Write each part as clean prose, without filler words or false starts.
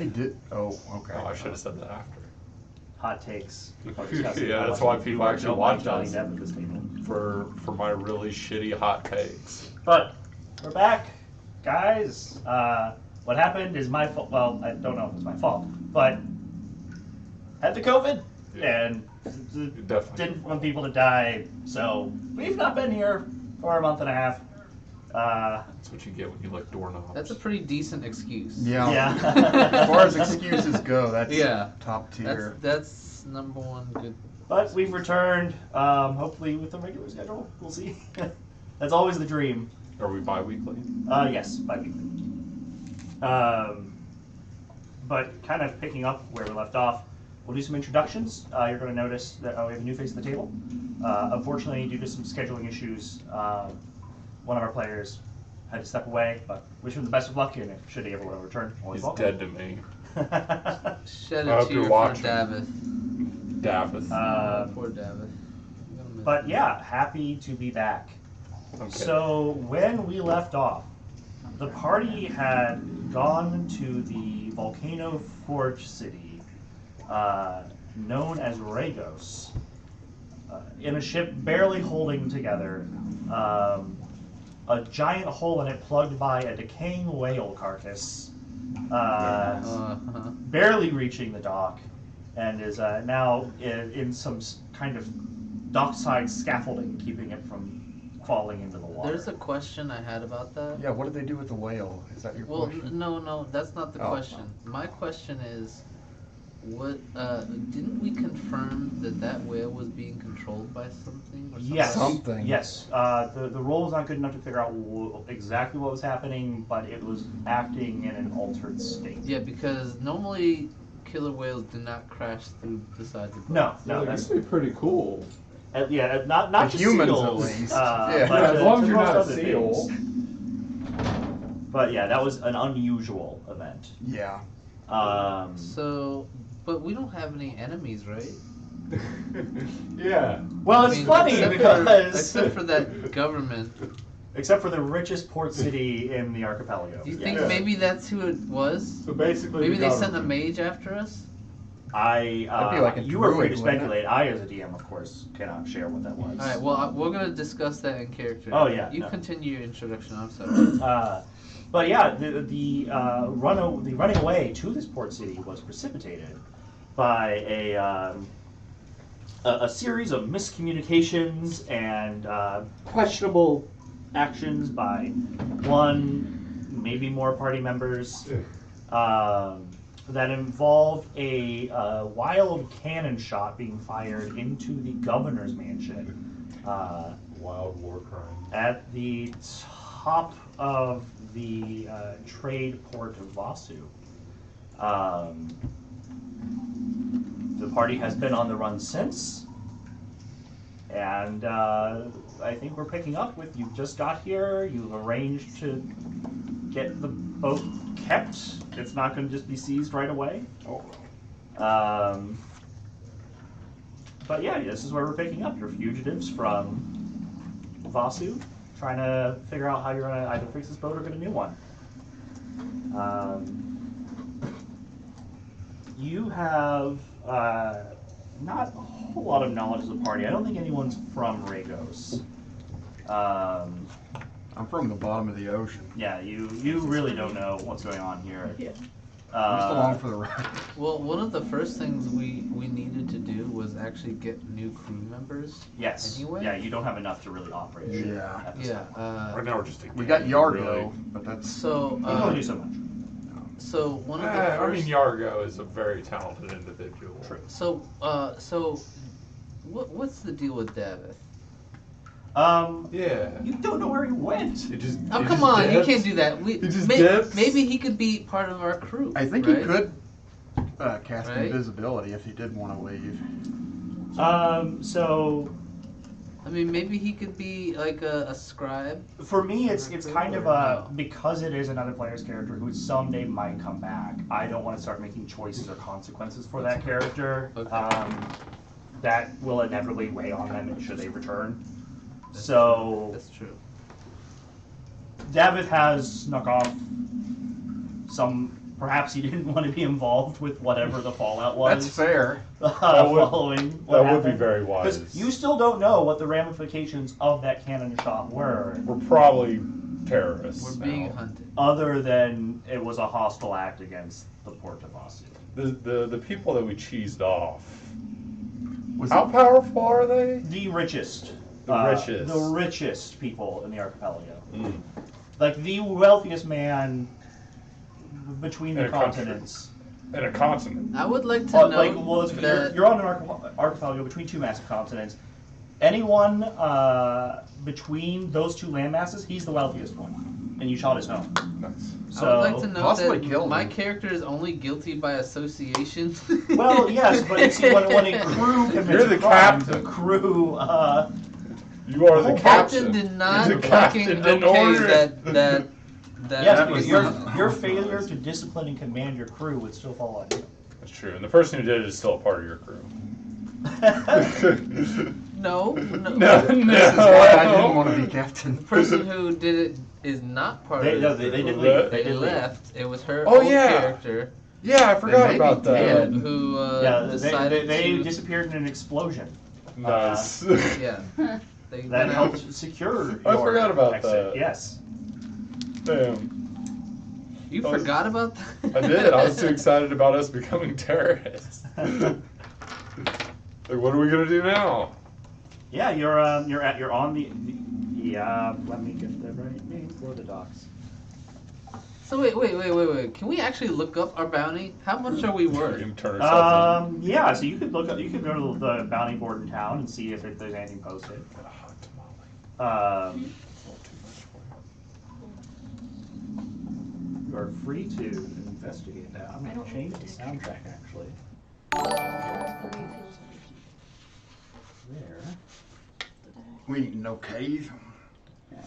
They did. Oh, okay. Oh, I should have said that after. Hot takes. Yeah, that's why people actually watch us. At this table. For my really shitty hot takes. But we're back, guys. What happened is my fault. Well, I don't know if it's my fault, but had the COVID and didn't want people to die. So we've not been here for a month and a half. That's what you get when you lick doorknobs. That's a pretty decent excuse. Yeah. As far as excuses go, that's top tier. That's number one good. But we've returned, hopefully with a regular schedule. We'll see. That's always the dream. Are we bi-weekly? Yes, bi-weekly. But kind of picking up where we left off, we'll do some introductions. You're going to notice that we have a new face at the table. Unfortunately, due to some scheduling issues, one of our players had to step away, but wish him the best of luck, and should he ever want to return, he's dead to me. Shed a tear for Davith. Davith. Poor Davith. But yeah, happy to be back. Okay. So when we left off, the party had gone to the Volcano Forge city, known as Regos, in a ship barely holding together. A giant hole in it plugged by a decaying whale carcass, barely reaching the dock, and is now in some kind of dockside scaffolding, keeping it from falling into the water. There's a question I had about that. Yeah, what did they do with the whale? Is that your question? No, that's not the question. My question is, what didn't we confirm that whale was being controlled by something? Or something? Yes. Something. Yes. The roll was not good enough to figure out exactly what was happening, but it was acting in an altered state. Yeah, because normally killer whales do not crash through the sides of boats. No, that's pretty cool. Not The just humans, seals, at least. but as long as you're most not a other seal. things. But yeah, that was an unusual event. Yeah. But we don't have any enemies, right? Yeah. Well, it's funny because except for that government. Except for the richest port city in the archipelago. Do you think maybe that's who it was? So basically, maybe they sent a mage after us? That'd be like a you were free to druid, wouldn't speculate. I, as a DM, of course, cannot share what that was. All right. Well, we're gonna discuss that in character. Oh yeah. You continue your introduction. I'm sorry. But yeah, the running away to this port city was precipitated by a series of miscommunications and questionable actions by one, maybe more party members, that involved a wild cannon shot being fired into the governor's mansion. Wild war crime. At the top of the trade port of Vasu. The party has been on the run since, and I think we're picking up with you just got here, you've arranged to get the boat kept, it's not going to just be seized right away. But yeah, this is where we're picking up. You're fugitives from Vasu, trying to figure out how you're going to either fix this boat or get a new one. You have not a whole lot of knowledge of the party. I don't think anyone's from Regos. I'm from the bottom of the ocean. Yeah, you really don't know what's going on here. Yeah. I'm just along for the ride. Well, one of the first things we needed to do was actually get new crew members. Yes. Anyway. Yeah, you don't have enough to really operate. Yeah. At this Yeah. time. Right now we're just. We got Yargo, but that's So. You can only do so much. So one of the first. I mean, Yargo is a very talented individual. True. So what's the deal with Davith? Yeah. You don't know where he went. Oh, come on, you can't do that. dips. Maybe he could be part of our crew. I think right? he could cast Right? invisibility if he did want to leave. So I mean, maybe he could be like a scribe. for me, it's kind of because it is another player's character who someday might come back. I don't want to start making choices or consequences for that character. Okay. That will inevitably weigh on them should they return. That's true. David has snuck off some perhaps he didn't want to be involved with whatever the fallout was. That's fair. Following what That would be happened. very wise. Because you still don't know what the ramifications of that cannon shot were, We're probably terrorists. We're being now. hunted. other than it was a hostile act against the Port of Vasu. The people that we cheesed off. Was How it, powerful are they? The richest. The richest. The richest people in the archipelago. Mm. Like the wealthiest man between the In a country. continents. In a continent. I would like to know Like, well, that you're on an archipelago between two massive continents. Anyone between those two landmasses, he's the wealthiest one, and you shot his home. Nice. So, I would like to know possibly that killed my him. character is only guilty by association. well, yes, but you see, when a crew commits You're the a crime, captain. the crew. You are the whole captain. Captain did not The captain fucking didn't okay order it. that Yes, that because was your failure to discipline and command your crew would still fall on you. That's true. And the person who did it is still a part of your crew. no. No. this is why I didn't want to be captain. The person who did it is not part They, of no, the they did crew. leave. They did leave. left. It was her Oh, old yeah. character Yeah, I forgot may be about that. dead. who Yeah, decided they to. disappeared in an explosion. Nice. Yeah. They That went out. helped secure. I your forgot about exit. that. Yes. Damn. You I was- forgot about that? I did. I was too excited about us becoming terrorists. Like, what are we gonna do now? Yeah, you're on the let me get the right name for the docks. So wait. Can we actually look up our bounty? How much are we We worth? can turn ourselves Yeah, so you could go to the bounty board in town and see if there's anything posted. in. A hot tamale. You are free to investigate that. I'm gonna change the soundtrack actually. There. We ain't no cave. Yeah.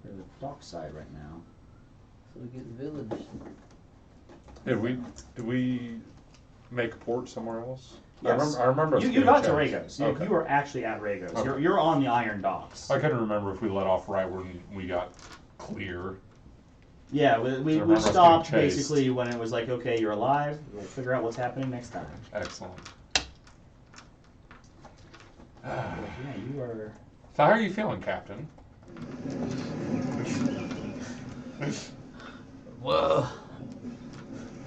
We're at the dockside right now. So we get village. Did we make a port somewhere else? Yes. I remember. us You getting got to chased. Ragos. Okay. You were actually at Ragos. Okay. You're on the iron docks. I couldn't remember if we let off right when we got clear. Yeah, I we remember us stopped getting chased. basically when it was like, okay, you're alive. We'll figure out what's happening next time. Excellent. But yeah, you are. So how are you feeling, Captain? Well,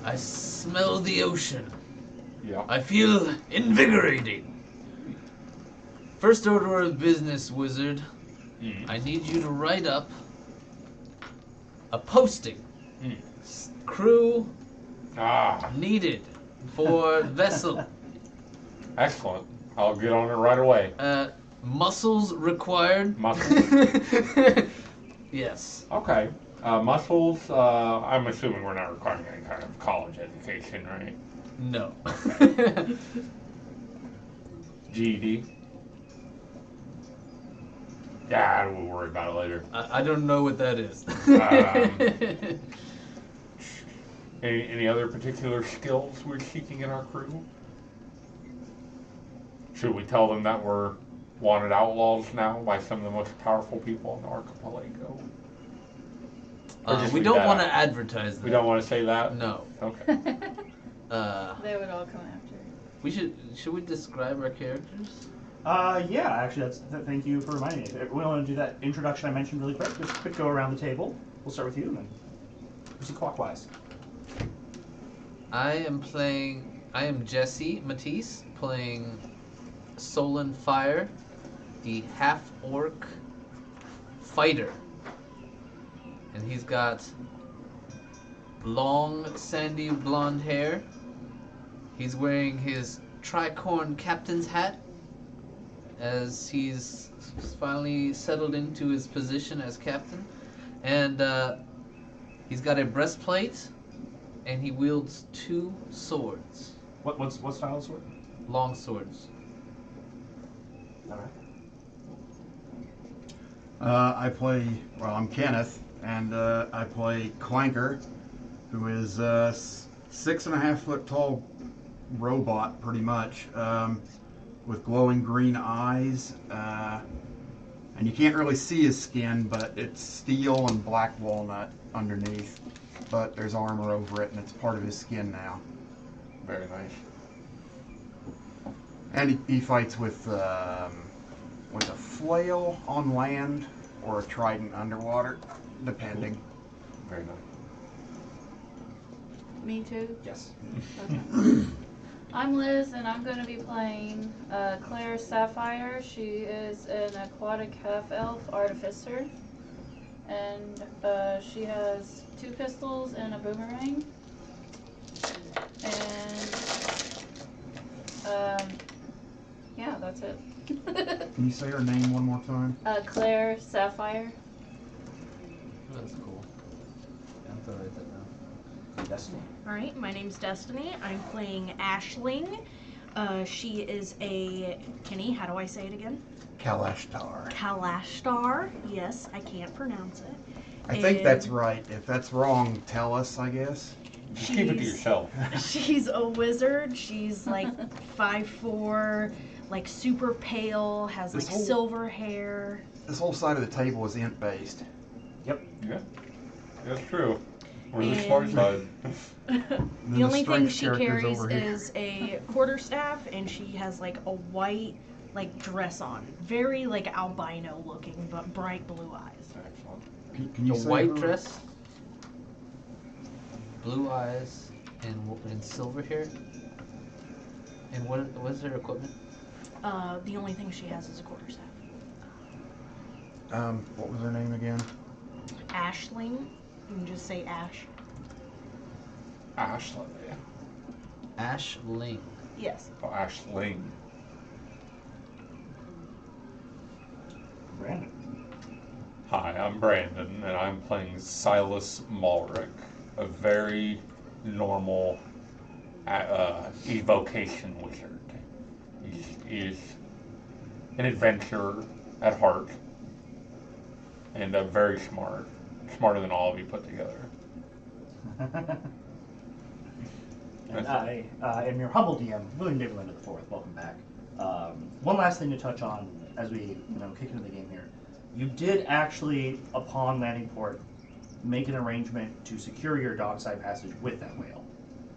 I smell the ocean. Yeah. I feel invigorating. First order of business, wizard. Mm. I need you to write up a posting. Mm. Crew Ah, needed for vessel. excellent. I'll get on it right away. Muscles required. Muscles. Yes. Okay. Muscles. I'm assuming we're not requiring any kind of college education, right? No. GED. Yeah, we'll worry about it later. I don't know what that is. Any other particular skills we're seeking in our crew? Should we tell them that we're wanted outlaws now by some of the most powerful people in the archipelago? Or just We leave don't that want to out? advertise that. We don't want to say that? No. Okay. They would all come after. We should we describe our characters? Yeah, actually, thank you for reminding me. If we want to do that introduction I mentioned really quick, just quick go around the table. We'll start with you and then proceed clockwise. I am Jesse Matisse, playing Solon Fire, the half-orc fighter. And he's got long, sandy blonde hair. He's wearing his tricorn captain's hat as he's finally settled into his position as captain. And he's got a breastplate, and he wields 2 swords, What style of sword? long swords. All right. I'm Kenneth, and I play Clanker, who is a 6.5 foot tall robot, pretty much, with glowing green eyes, and you can't really see his skin, but it's steel and black walnut underneath. but there's armor over it, and it's part of his skin now. Very nice. And he fights with a flail on land or a trident underwater, depending. Very nice. Me too? Yes. Okay. I'm Liz, and I'm going to be playing Claire Sapphire. She is an aquatic half-elf artificer, and she has 2 pistols and a boomerang. And yeah, that's it. Can you say her name one more time? Claire Sapphire. Oh, that's cool. Yeah, I'm gonna write that down. Destiny. Alright, my name's Destiny. I'm playing Ashling. She is a... Kenny, how do I say it again? Kalashtar. Kalashtar. Yes, I can't pronounce it. I think that's right. If that's wrong, tell us, I guess. Just keep it to yourself. She's a wizard. She's like 5'4", like super pale, has like silver hair. This whole side of the table is int-based. Yep. Yeah. That's true. We're the smart side. The only thing she carries is a quarterstaff, and she has like a white like dress on. Very like albino looking, but bright blue eyes. Excellent. Can you A say white her- dress, blue eyes, and silver hair. And what is her equipment? The only thing she has is a quarterstaff. What was her name again? Ashling. You can just say Ash. Ashley. Ashling. Yes. Oh, Ashling. Brandon. Hi, I'm Brandon, and I'm playing Silas Malric, a very normal evocation wizard. He's an adventurer at heart, and very smart. Smarter than all of you put together. And I am your humble DM, William David Lind IV. Welcome back. One last thing to touch on as we kick into the game here. You did actually, upon landing port, make an arrangement to secure your dockside passage with that whale.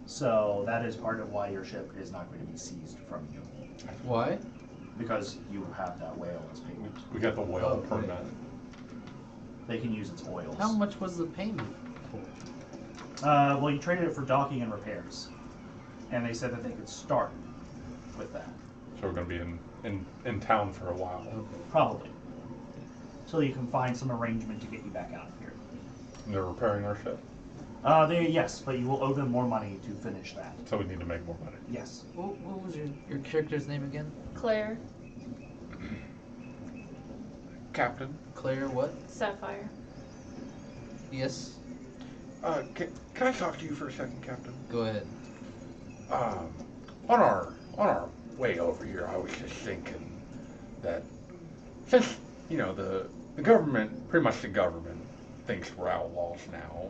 So that is part of why your ship is not going to be seized from you. Why? Because you have that whale as payment. We got the whale Okay. permit. They can use its oils. How much was the payment for? Well, you traded it for docking and repairs. And they said that they could start with that. So we're going to be in town for a while. Probably. So you can find some arrangement to get you back out of here. And they're repairing our ship. Yes, but you will owe them more money to finish that. So we need to make more money. Yes. What was your character's name again? Claire Captain? Claire what? Sapphire. Yes? Can I talk to you for a second, Captain? Go ahead. On our way over here, I was just thinking that since the government, pretty much the government, thinks we're outlaws now,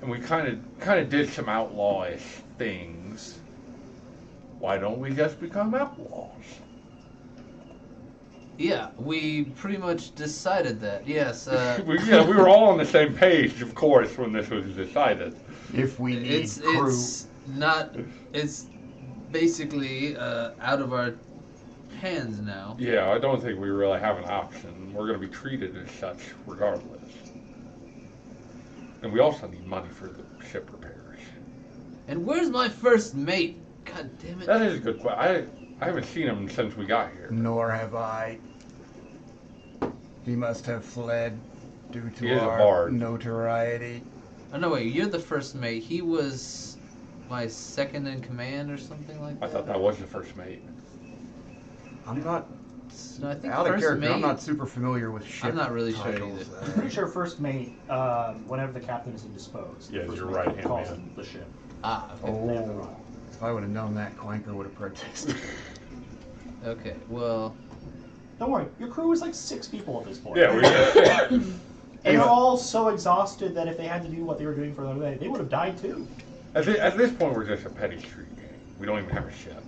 and we kind of did some outlawish things. Why don't we just become outlaws? Yeah, we pretty much decided that. Yes. we were all on the same page, of course, when this was decided. If we need crew. It's basically out of our hands now. Yeah, I don't think we really have an option. We're going to be treated as such regardless. And we also need money for the ship repairs. And where's my first mate? God damn it. That is a good question. I haven't seen him since we got here. Nor have I. He must have fled due He to is a our bard. notoriety. Oh, no, wait, you're the first mate. He was my second in command or something like that? I thought that was the first mate. I'm not No, I think out of first character. mate. I'm not super familiar with ship I'm not really sure titles. either. I'm pretty sure first mate, whenever the captain is indisposed, Yeah, first you're mate right-hand calls man. him the ship. Ah, okay. They have the Oh, run. if I would have known that, Clanker would have protested. Okay, well, Don't worry, your crew is like 6 people at this point. Yeah, we And they're all so exhausted that if they had to do what they were doing for another day, they would have died too. at this point, we're just a petty street gang. We don't even have a ship.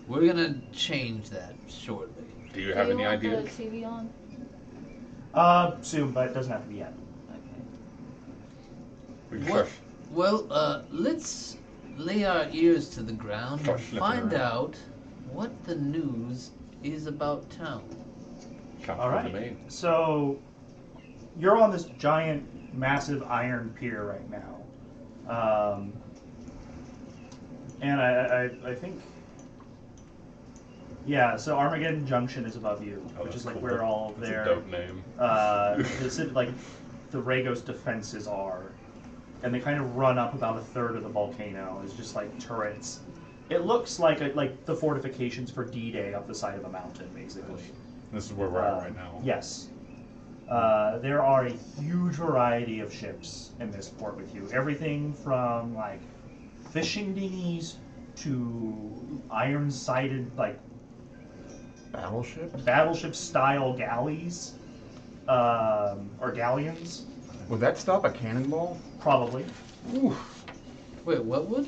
we're gonna change that shortly. Do you have any want ideas? the TV on? Soon, but it doesn't have to be yet. Okay. We What? Well, let's lay our ears to the ground Start and sniffing find around. out what the news is about town. Sounds All good right. to me. So you're on this giant, massive iron pier right now, and I think. Yeah, so Armageddon Junction is above you, Oh, which that's is like cool. where all That's their a dope name. like the Ragos defenses are, and they kind of run up about a third of the volcano. It's just like turrets. It looks like the fortifications for D-Day up the side of a mountain, basically. This is where we're at right now. Yes. There are a huge variety of ships in this port with you. Everything from like fishing dinghies to iron-sided like Battleships? battleship style galleys or galleons, Would that stop a cannonball? probably Wait, what would?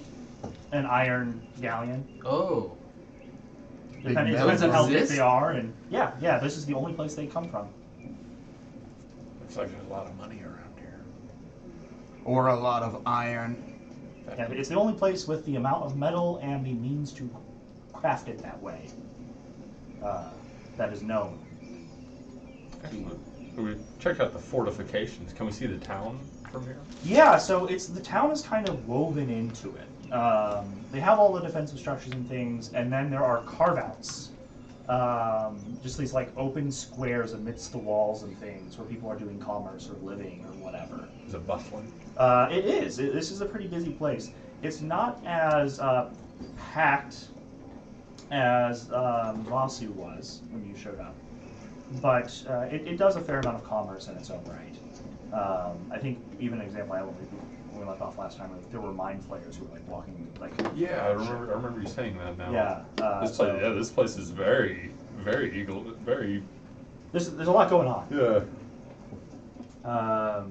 an iron galleon. Oh, Depending metal depends on how thick exist? they are, and yeah, this is the only place they come from. Looks like there's a lot of money around here. Or a lot of iron? Yeah, it's the only place with the amount of metal and the means to craft it that way that is known. Excellent. So we checked out the fortifications. Can we see the town from here? Yeah, so the town is kind of woven into it. They have all the defensive structures and things, and then there are carve-outs. Just these like open squares amidst the walls and things where people are doing commerce or living or whatever. Is it bustling? It is. This is a pretty busy place. It's not as packed as Vasu was when you showed up, but it does a fair amount of commerce in its own right. I think even an example I had when we left off last time, like, there were mind flayers who were like walking like. Yeah, I remember you saying that now. Yeah. This place is very very. There's a lot going on. Yeah.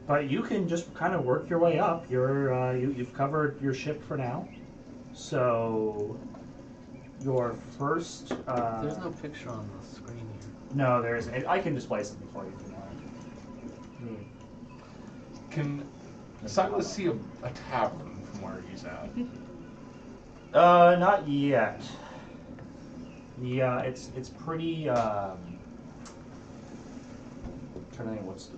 But you can just kind of work your way up. You've covered your ship for now, so your first. there's no picture on the screen here. No, there isn't. I can display something for you if you want. Can Silas see a tavern from where he's at? Not yet. Yeah, it's pretty. Trying to think what's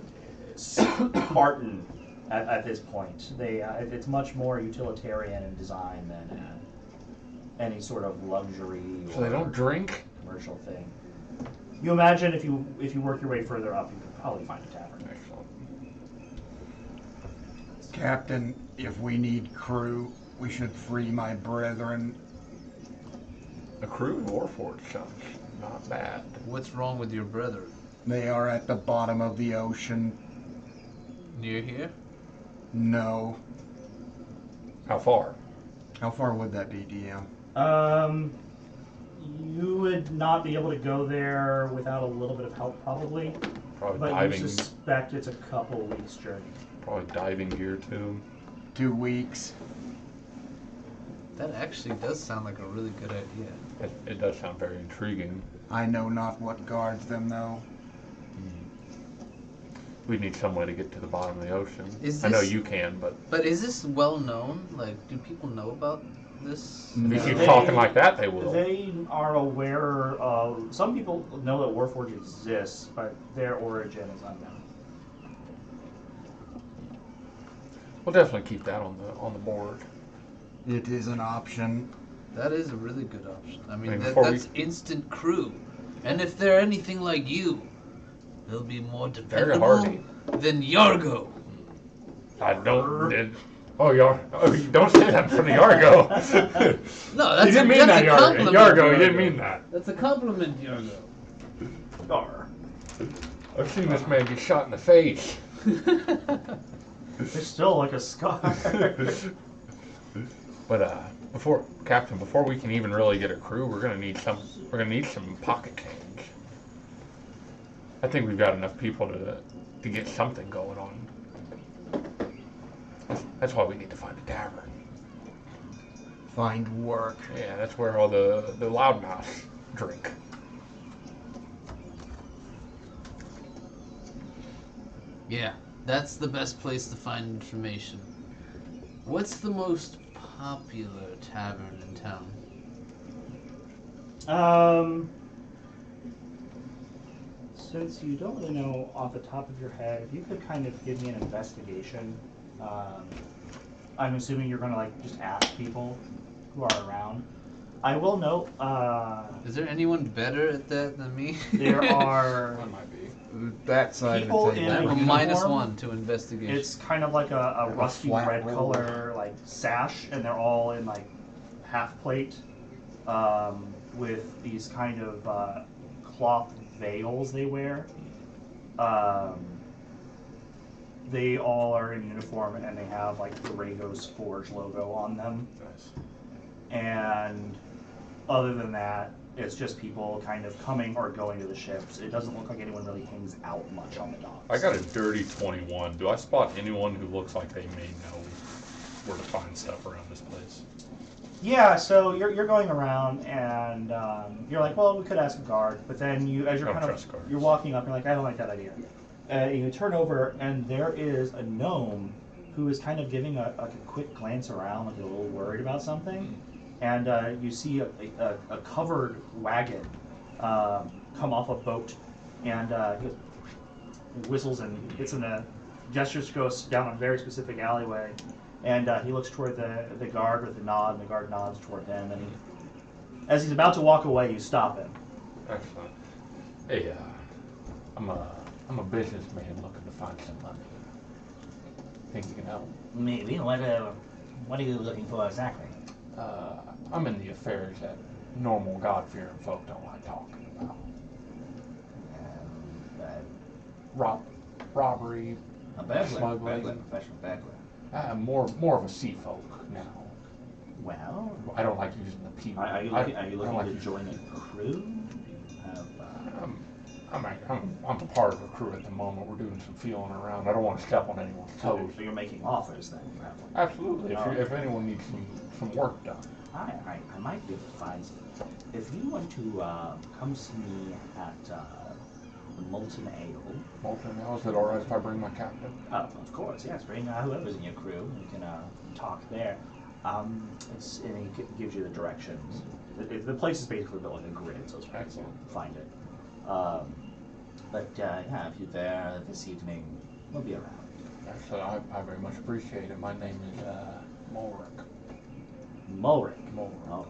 Spartan at this point. It's much more utilitarian in design than any sort of luxury So they or don't drink? commercial thing. You imagine if you work your way further up, you could probably find a tavern. Excellent. Captain, if we need crew, we should free my brethren. A crew in Warforged sounds not bad. What's wrong with your brother? They are at the bottom of the ocean. Near here? No. How far? How far would that be, DM? You would not be able to go there without a little bit of help, probably. Probably But diving. you suspect it's a couple weeks journey. Probably diving gear too. 2 weeks. That actually does sound like a really good idea. It does sound very intriguing. I know not what guards them, though. We need some way to get to the bottom of the ocean. Is I know this- you can, but But is this well known? Like, do people know about this? if you keep They- talking like that, they will. They are aware of. Some people know that Warforged exists, but their origin is unknown. We'll definitely keep that on the board. It is an option. That is a really good option. I mean, I mean, before that's instant crew. And if they're anything like you, they'll be more Very dependable hardy. than Yargo. I don't. Oh, you don't say that in front of Yargo. No, that's You didn't a, mean that's that, a Yargo. compliment. Yargo, you didn't mean that. That's a compliment, Yargo. Gar. I've seen this man get shot in the face. It's still like a scar. But before we can even really get a crew, we're gonna need some pocket change. I think we've got enough people to get something going on. That's why we need to find a tavern. Find work. Yeah, that's where all the loudmouths drink. Yeah, That's the best place to find information. What's the most popular tavern in town? Since you don't really know off the top of your head, if you could kind of give me an investigation. I'm assuming you're gonna like just ask people who are around. I will note. Is there anyone better at that than me? There are. I might be. That side People of the in I table. have a uniform. -1 to investigation. It's kind of like a Like a rusty flat red roll. color like sash, and they're all in like half plate with these kind of cloth veils they wear. They all are in uniform, and they have like the Ragos Forge logo on them. Nice. And other than that, it's just people kind of coming or going to the ships. It doesn't look like anyone really hangs out much on the docks. I got a dirty 21. Do I spot anyone who looks like they may know where to find stuff around this place? Yeah, so you're going around and you're like, well, we could ask a guard, but then you, as you're Don't kind trust of, guards. you're walking up, you're like, I don't like that idea. You turn over and there is a gnome who is kind of giving a quick glance around, like a little worried about something, and you see a covered wagon come off a boat, and he whistles and gets in a gestures goes down a very specific alleyway. And he looks toward the guard with a nod, and the guard nods toward him. And as he's about to walk away, you stop him. Excellent. Hey, I'm a businessman looking to find some money. Think you can help? Maybe. What are you looking for exactly? I'm in the affairs that normal God-fearing folk don't like talking about. Robbery, A burglar. Smuggling. Burglar, professional burglar. more of a sea folk now. Well, I don't like using the P word. are you I looking don't like to using- join a crew? Have, I'm a part of a crew at the moment. We're doing some feeling around. I don't want to step on anyone's toes. so you're making offers then, probably. Absolutely. If anyone needs some work done. I might be able to find some. If you want to come see me at the Molten Ale. Molten Ale, is it alright if I bring my captain? Of course, yes. Bring whoever's in your crew. You can talk there. And he gives you the directions. The place is basically built like a grid, so it's pretty easy to find it. But yeah, if you're there this evening, we'll be around. Actually, I very much appreciate it. My name is Mulrick. Mulrick. Mulrick. Oh.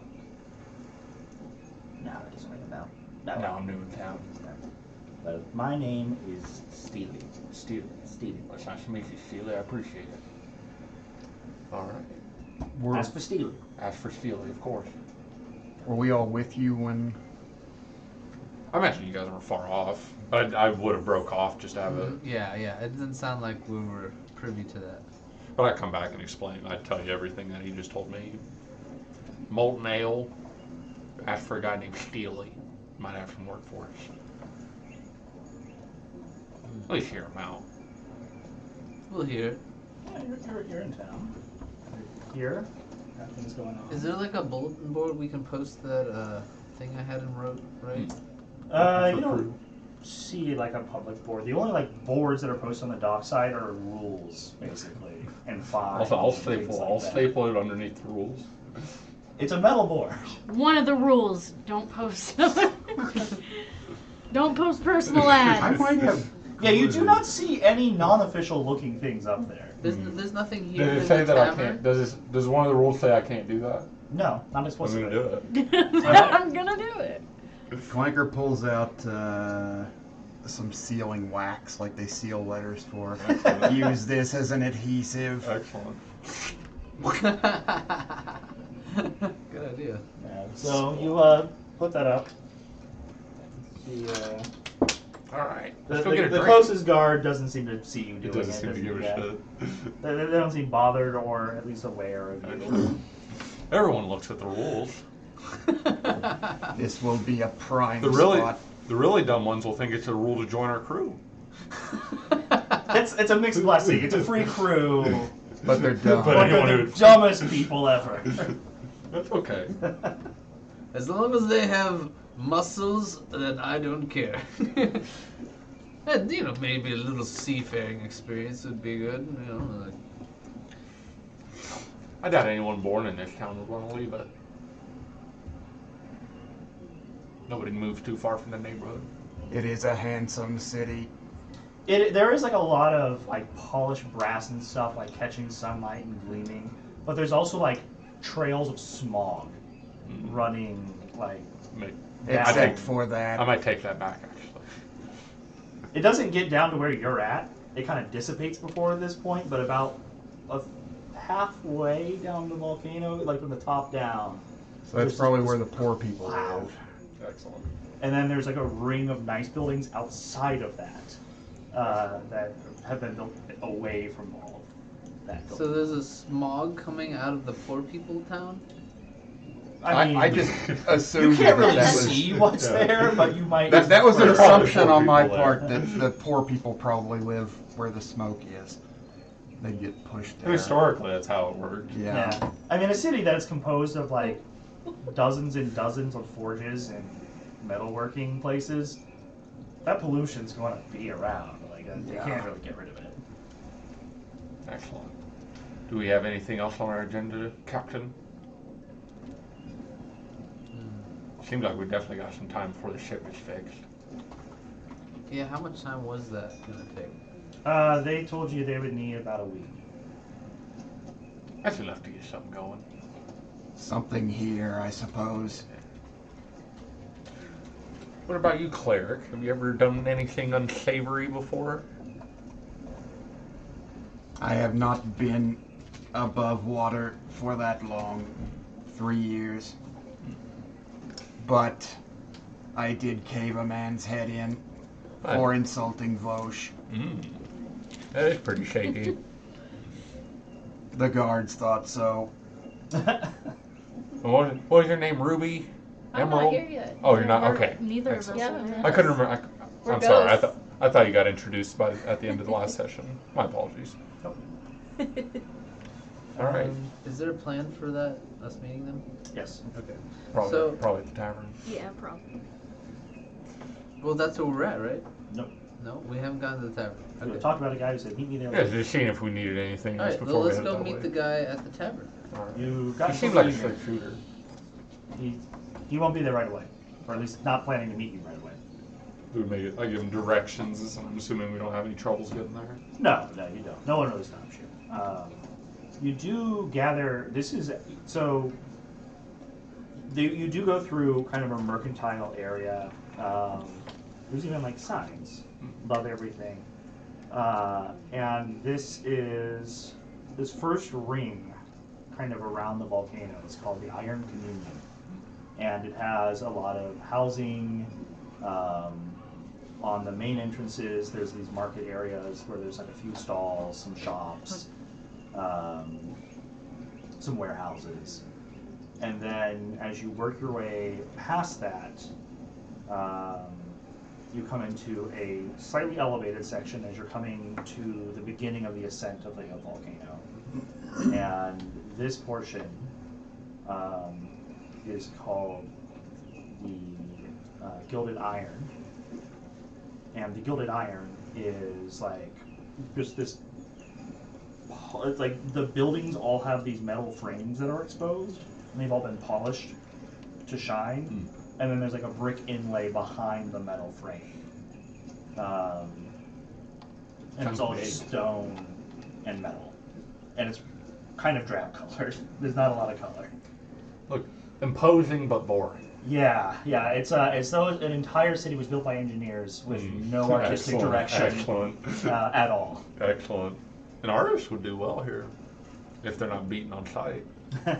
No, that doesn't ring a bell. No, I'm new in town. But my name is Steely. Steely. Steely. Well, it's nice to meet you, Steely. I appreciate it. Alright. As for Steely. As for Steely, of course. Were we all with you when? I imagine you guys were far off. I would have broke off just to have it. Yeah, it didn't sound like we were privy to that. But I'd come back and explain. I'd tell you everything that he just told me. Molten Ale. Ask for a guy named Steely. Might have some work for us. At least hear him out. We'll hear it. Yeah, you're in town. You're here. Got things going on. Is there like a bulletin board we can post that thing I had him wrote, right? You don't see like a public board. The only like boards that are posted on the dock side are rules, basically, and fines. I'll and things like I'll that. staple it underneath the rules. It's a metal board. One of the rules: don't post. Don't post personal ads. I might have. Yeah, you do not see any non-official looking things up there. There's nothing here. Does it in say the that I tavern? can't? Does one of the rules say I can't do that? No, not I'm explicitly. gonna do it. I'm gonna do it. Clanker pulls out some sealing wax, like they seal letters for. Use this as an adhesive. Excellent. Good idea. Yeah, so you put that up. All right. The Let's go get a drink. closest guard doesn't seem to see you It doing doesn't seem to give a yeah. shit. They don't seem bothered or at least aware of you. Everyone looks at the rules. This will be a prime The spot. really dumb ones will think it's a rule to join our crew. It's a mixed blessing. It's a free crew. But they're dumb. But One anyone of who- the dumbest people ever. That's okay. As long as they have muscles, then I don't care. And, maybe a little seafaring experience would be good. Like, I doubt anyone born in this town would want to leave it. Nobody moves too far from the neighborhood. It is a handsome city. There is like a lot of like polished brass and stuff, like catching sunlight and gleaming. But there's also like trails of smog running like. Except for that. I might take that back, actually. It doesn't get down to where you're at. It kind of dissipates before this point, but about halfway down the volcano, like from the top down. So that's probably where the poor people Wow. live. Excellent. And then there's like a ring of nice buildings outside of that that have been built away from all of that. so there's a smog coming out of the poor people town? I mean, I just assumed you can't really that was, see what's there, but you might. that was an There's probably assumption poor on my people there. part that the poor people probably live where the smoke is. They get pushed there. Historically, that's how it worked. Yeah. Yeah. I mean, a city that is composed of like dozens and dozens of forges and metalworking places, that pollution's going to be around. Like, you can't really get rid of it. Excellent. Do we have anything else on our agenda, Captain? Seems like we definitely got some time before the ship is fixed. Yeah, how much time was that going to take? They told you they would need about a week. That's enough to get something going. Something here, I suppose. What about you, Cleric? Have you ever done anything unsavory before? I have not been above water for that long. 3 years. But I did cave a man's head in for insulting Vosh. That is pretty shady. The guards thought so. What was your name? Ruby? I'm Emerald? not here yet. Oh, you're not? Okay. Neither of us. Excellent. Yeah, are. I couldn't remember. We're I'm sorry. ghosts. I thought you got introduced at the end of the last session. My apologies. All right. Is there a plan for that, us meeting them? Yes. Okay. Probably at the tavern. Yeah, probably. Well, that's where we're at, right? Nope. No, we haven't gone to the tavern. We Okay. talked about a guy who said, meet me there. Yeah, just seeing if we needed anything else Alright, well, before we let's head go that meet way. the guy at the tavern. All right. You got He seemed some like a feeling straight shooter. He won't be there right away. Or at least not planning to meet you right away. We would make it. I give him directions, and I'm assuming we don't have any troubles getting there. No, you don't. No one really stops you. You do gather. You do go through kind of a mercantile area. There's even like signs above everything. And this first ring kind of around the volcano is called the Iron Communion. And it has a lot of housing. On the main entrances, there's these market areas where there's like a few stalls, some shops, some warehouses. And then as you work your way past that, you come into a slightly elevated section as you're coming to the beginning of the ascent of the volcano. And this portion is called the Gilded Iron. And the Gilded Iron is like just this, it's like the buildings all have these metal frames that are exposed, and they've all been polished to shine. And then there's like a brick inlay behind the metal frame. And it's all just stone and metal. And it's kind of drab colored. There's not a lot of color. Look, imposing but boring. Yeah. It's as though an entire city was built by engineers with no artistic Excellent, direction Excellent. at all. Excellent. An artist would do well here if they're not beaten on sight.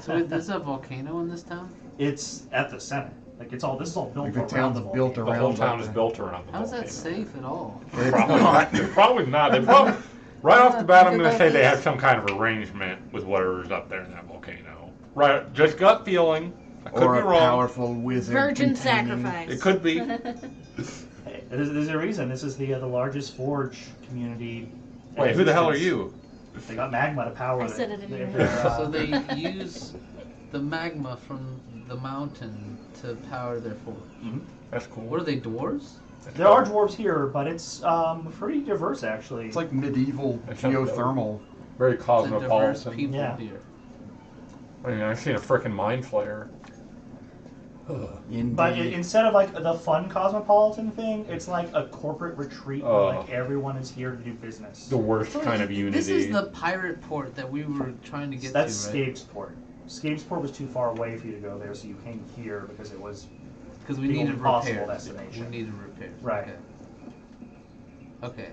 So wait, there's a volcano in this town? It's at the center. Like this is all built Like the around town's the built volcano. The whole around town the- is built around the How is volcano. that safe at all? Probably not. They probably, right off the bat, I'm going to say they have some kind of arrangement with whatever's up there in that volcano. Right, just gut feeling. I could Or be a wrong. powerful wizard. Virgin containing- sacrifice. It could be. Hey, there's a reason. This is the largest forge community. in Wait, who the hell are existence. you? They got magma to power I said it in your their, head. So they use the magma from the mountain to power their forge. That's cool. What are they, dwarves? There are dwarves here, but it's pretty diverse actually. It's like medieval It sounds geothermal. Very It's a diverse cosmopolitan. people Yeah. here. I mean, I've seen a frickin' mind flayer. Indeed. But instead of like the fun cosmopolitan thing, it's like a corporate retreat where like everyone is here to do business. The worst kind of unity. This is the pirate port that we were trying to get That's to, right? Scabesport. Scabesport was too far away for you to go there, so you came here because it was Because we the needed only possible repairs. destination. We needed repairs. Right. Okay.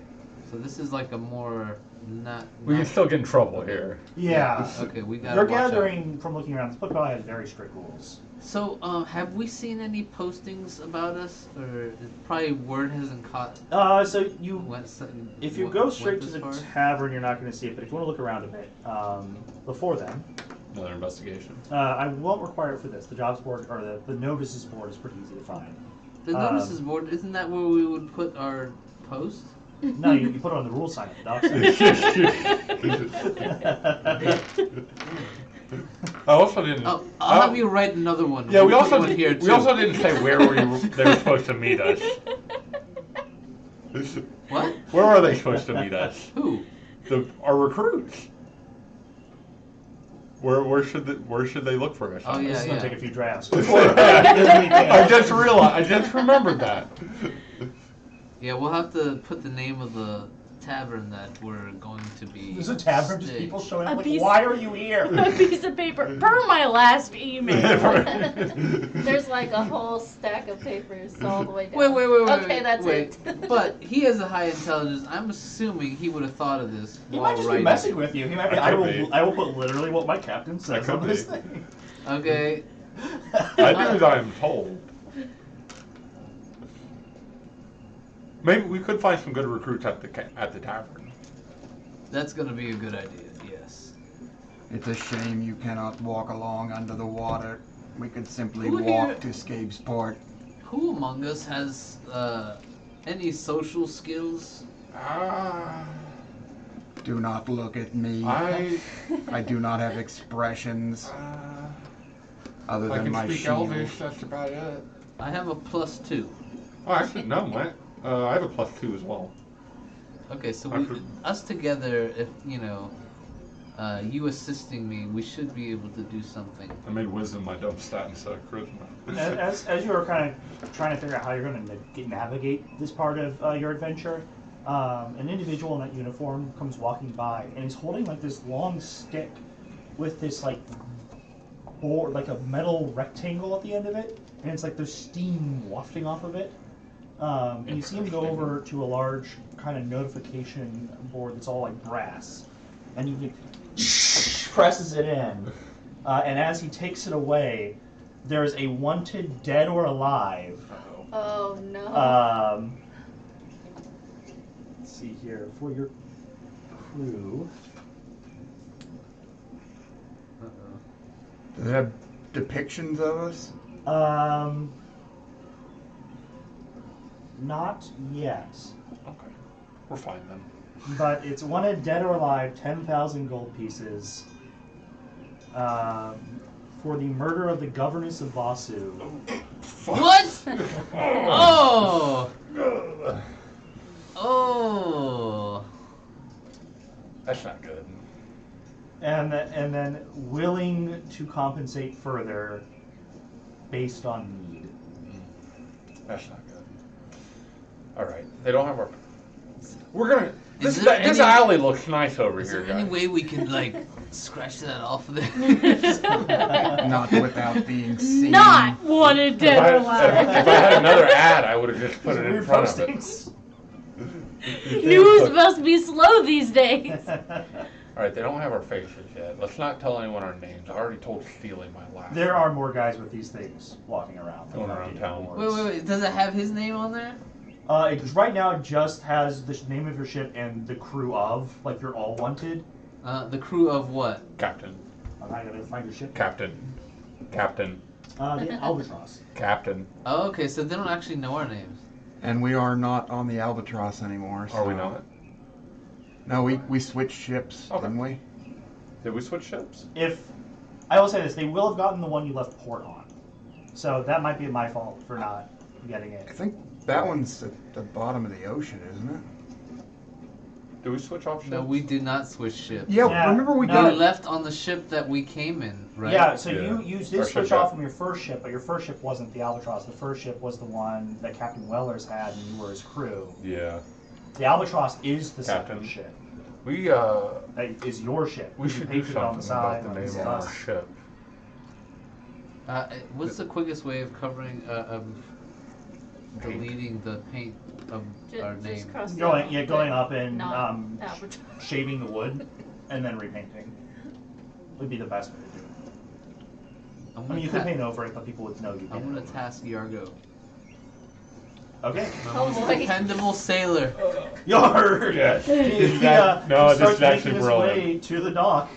So this is like a more not. We can still get in trouble here. Yeah. Okay, we got. You're gathering from looking around. This book probably has very strict rules. So, have we seen any postings about us, or probably word hasn't caught? So you, if you go straight to the tavern, you're not going to see it. But if you want to look around a bit, before then, Another investigation. I won't require it for this. The jobs board or the notices board is pretty easy to find. The notices board, isn't that where we would put our post? No, you put it on the rule sign at the dock. I also didn't. Oh, I'll have you write another one. Yeah, we We'll also put one here we too. also didn't say where they were supposed to meet us. What? Where are they supposed to meet us? Who? Our recruits. Where should they look for us? Oh yeah, This is yeah. going to take a few drafts. I just realized. I just remembered that. Yeah, we'll have to put the name of the tavern that we're going to be. There's a tavern, just staying. people showing A up like, piece- why are you here? A piece of paper. Per my last email. There's like a whole stack of papers all the way down. Wait. Okay, that's wait. it. But he has a high intelligence. I'm assuming he would have thought of this. He while might just be writing. messing with you. He might be, That could be. I will put literally what my captain says could on this be. thing. Okay. I do as I am told. Maybe we could find some good recruits at the tavern. That's gonna be a good idea. Yes. It's a shame you cannot walk along under the water. We could simply Who walk here- to Scabesport. Who among us has any social skills? Do not look at me. I do not have expressions other I than can my speak shield. Elvish. That's about it. I have a +2. Oh, actually, no, I have a +2 as well. Okay, so I we, could- us together, if you know, you assisting me, we should be able to do something. I made wisdom my dump stat instead of charisma. As you are kind of trying to figure out how you're going to navigate this part of your adventure, an individual in that uniform comes walking by and he's holding like this long stick with this like board, like a metal rectangle at the end of it, and it's like there's steam wafting off of it. And you see him go over to a large kind of notification board that's all like brass, and he presses it in, and as he takes it away, there's a wanted dead or alive. Oh no. Let's see here for your crew. Does it have depictions of us? Not yet, Okay, we're fine then. but it's wanted dead or alive, 10,000 gold pieces. For the murder of the governess of Vasu. What? Oh! Oh! That's not good. And then willing to compensate further based on need. That's not good. All right, they don't have our. We're gonna. Is This there this any- alley looks nice over Is here, there any guys. way we can like scratch that off of there? Not without being seen. Not wanted If dead I, or if alive. I had another ad, I would have just put it in Weird front of it. postings. News must be slow these days. All right, they don't have our faces yet. Let's not tell anyone our names. I already told Steely my last. There are more guys with these things walking around. Going around town. Wait. Does it have his name on there? Right now it just has the name of your ship and the crew of, like you're all wanted. The crew of what? Captain. I'm not gonna find your ship. Captain. Captain. The Albatross. Captain. Oh, okay, so they don't actually know our names. And we are not on the Albatross anymore. Are we so- not? No, we switched ships, Okay. didn't we? Did we switch ships? I will say this, they will have gotten the one you left port on. So that might be my fault for not getting I it. think That one's at the bottom of the ocean, isn't it? Do we switch off ships? No, we did not switch ships. Yeah, Yeah, remember we no. got We left on the ship that we came in, right? Yeah, so Yeah. you Our did ship switch got- off from your first ship, but your first ship wasn't the Albatross. The first ship was the one that Captain Wellers had, and you were his crew. Yeah. The Albatross is the Captain. second ship. We That is your ship. we You should do painted it on the something about side. the like, name this of is our us. ship. What's the quickest way of covering, of deleting the paint of our name? Just cross Going, out yeah, going up and not Albatross. shaving the wood, and then repainting would be the best way to do it. I'm I gonna mean, you could ta- paint over it, but people would know you I'm painted gonna over. task Yargo. Okay. My Oh, most boy. dependable sailor. Yarr! Yes. He, No, this starts is actually making his brilliant. way to the dock.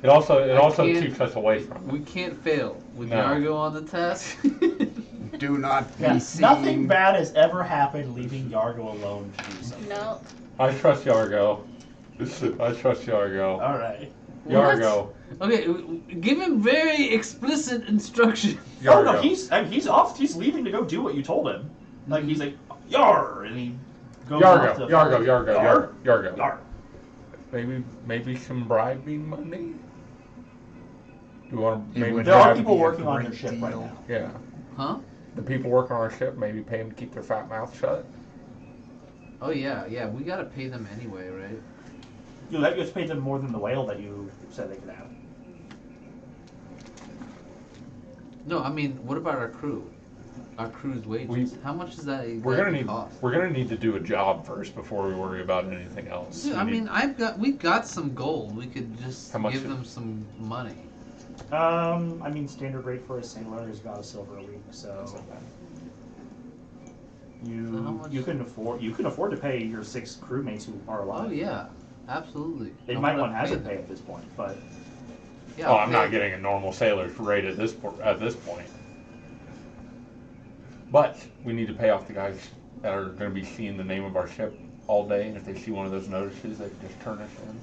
It also can't- keeps us away from it. We can't fail with No. Yargo on the task. do not be Yeah, seen. nothing bad has ever happened leaving Yargo alone to do something. No. I trust Yargo. I trust Yargo. All right. Yargo. Okay, give him very explicit instruction. Oh no, Yargo. he's off. He's leaving to go do what you told him. Like he's like Yar, and he goes off to Yargo. Yar. Maybe some bribing money. Do you want to It maybe would There are That'd people be a working on your great ship right deal. now. Yeah. Huh? The people working on our ship, maybe pay them to keep their fat mouth shut. Oh yeah, we gotta pay them anyway, right? You have to pay them more than the whale that you said they could have. No, I mean, what about our crew? Our crew's wages. How much is that? We're gonna cost? need to do a job first before we worry about anything else. Dude, We I need- mean, we've got some gold. We could just How much give is- them some money. I mean, standard rate for a sailor is about a silver a week, so So how you much- you can afford to pay your 6 crewmates who are alive. Oh yeah, absolutely. They I'm might gonna want hazard them. pay at this point, but Yeah, Oh, I'll I'm pay not them. getting a normal sailor's rate at this point. But we need to pay off the guys that are going to be seeing the name of our ship all day, and if they see one of those notices, they can just turn us in.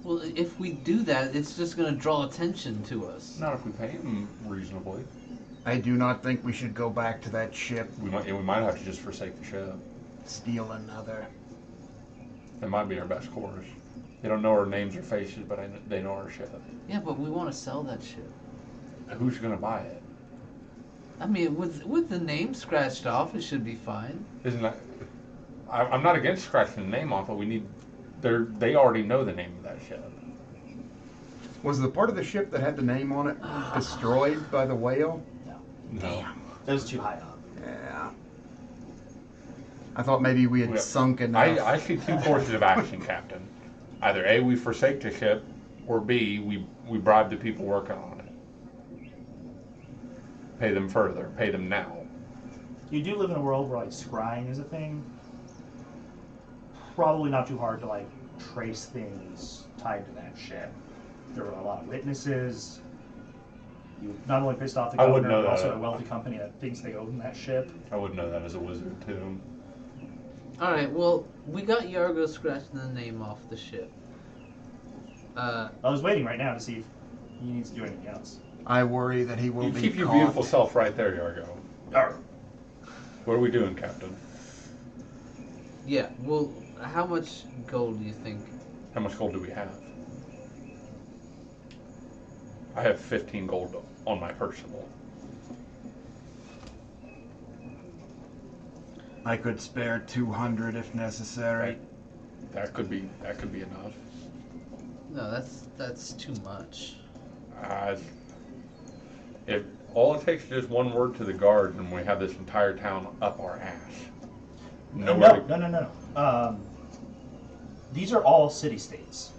Well, if we do that, it's just gonna draw attention to us. Not if we pay them reasonably. I do not think we should go back to that ship, We might have to just forsake the ship. steal another. It might be our best course. They don't know our names or faces, but they know our ship. Yeah, but we want to sell that ship. Who's going to buy it? I mean, with the name scratched off, it should be fine. Isn't that? I'm not against scratching the name off, but we need. They already know the name of that ship. Was the part of the ship that had the name on it destroyed by the whale? No. it was too high up. Yeah. I thought maybe we had Yeah. sunk enough. I see 2 courses of action, Captain. Either A, we forsake the ship, or B, we bribe the people working on it. Pay them further. Pay them now. You do live in a world where like scrying is a thing. Probably not too hard to like trace things tied to that ship. There were a lot of witnesses. You not only pissed off the I wouldn't governor, know but also that. a wealthy company that thinks they own that ship. I would know that as a wizard, too. All right. Well, we got Yargo scratching the name off the ship. I was waiting right now to see if he needs to do anything else. I worry that he will You be keep your caught. beautiful self right there, Yargo. Arr. What are we doing, Captain? Yeah. Well, how much gold do you think? How much gold do we have? I have 15 gold on my personal. I could spare 200 if necessary. That could be enough. No, that's too much. If all it takes is just one word to the guard, and we have this entire town up our ass. No. These are all city-states.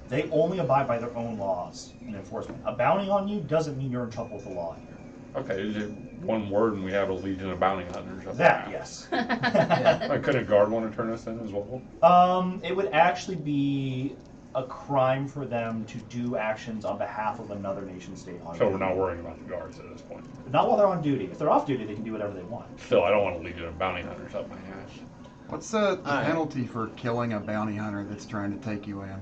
They only abide by their own laws and enforcement. A bounty on you doesn't mean you're in trouble with the law here. Okay, is it one word and we have a legion of bounty hunters up That, our ass? yes. Like, couldn't a guard want to turn us in as well? It would actually be a crime for them to do actions on behalf of another nation state. On So we're duty. not worrying about the guards at this point. Not while they're on duty. If they're off duty, they can do whatever they want. Still, I don't want a legion of bounty hunters up my ass. What's the Alright. penalty for killing a bounty hunter that's trying to take you in?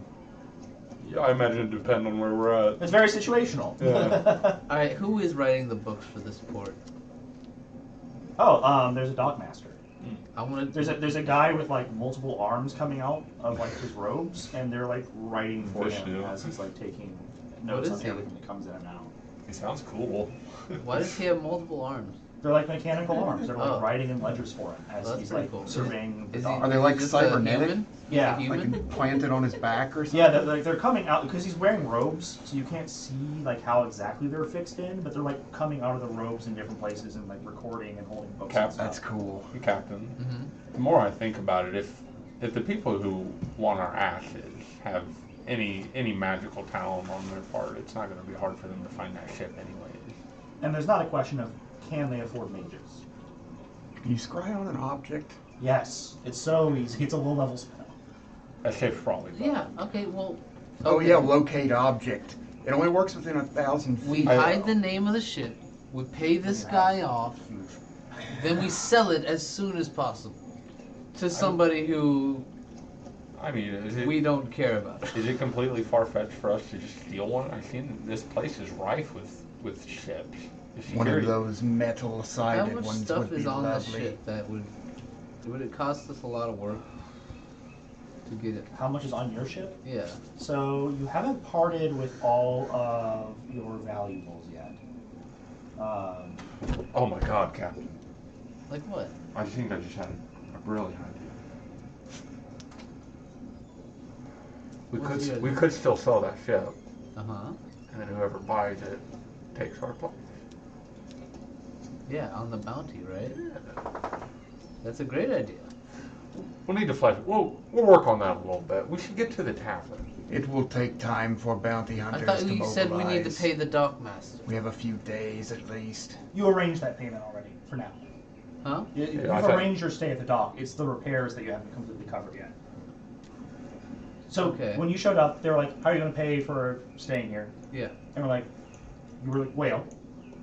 Yeah, I imagine it depends on where we're at. It's very situational. Yeah. All right. Who is writing the books for this port? There's a dock master. I want to. There's a guy with like multiple arms coming out of like his robes, and they're like writing for him as he's like taking notes on everything that comes in and out. He sounds cool. Why does he have multiple arms? They're like mechanical arms. They're like Oh. writing in ledgers for him as That's he's pretty like cool. surveying the Is dock. Are they like just a cybernetic? human? Yeah. He's a Like human? planted on his back or something? Yeah, they're coming out because he's wearing robes, so you can't see like how exactly they're fixed in, but they're like coming out of the robes in different places and like recording and holding books. Cap- and stuff. That's cool. Captain. Mm-hmm. The more I think about it, if the people who want our ashes have any magical talent on their part, it's not going to be hard for them to find that ship anyways. And there's not a question of can they afford mages. Can you scry on an object? Yes, it's so easy. It's a low level spell. That ship's probably better. Yeah. Okay. Well. Oh okay. yeah, locate object. It only works within 1,000 feet. We hide the name of the ship. We pay this guy off. Then we sell it as soon as possible to somebody who I mean, we don't care about. is it completely far-fetched for us to just steal one? I've seen this place is rife with ships. The One of security- those How metal-sided much ones stuff would be is on the lovely. ship that would it cost us a lot of work to get it? How much is on your ship? Yeah. So you haven't parted with all of your valuables yet. Oh my God, Captain! Like what? I think I just had a brilliant idea. What's the We idea? could still sell that ship, Uh huh. and then whoever buys it takes our place. Yeah, on the bounty, right? That's a great idea. We'll need to flesh. We'll work on that a little bit. We should get to the tavern. It will take time for bounty I hunters thought to you mobilize. said we need to pay the dock master. We have a few days at least. You arranged that payment already for now. Huh? You've I thought- arranged your stay at the dock. It's the repairs that you haven't completely covered yet. So Okay. when you showed up, they were like, "How are you going to pay for staying here?" Yeah. And we're like, "You were like whale,"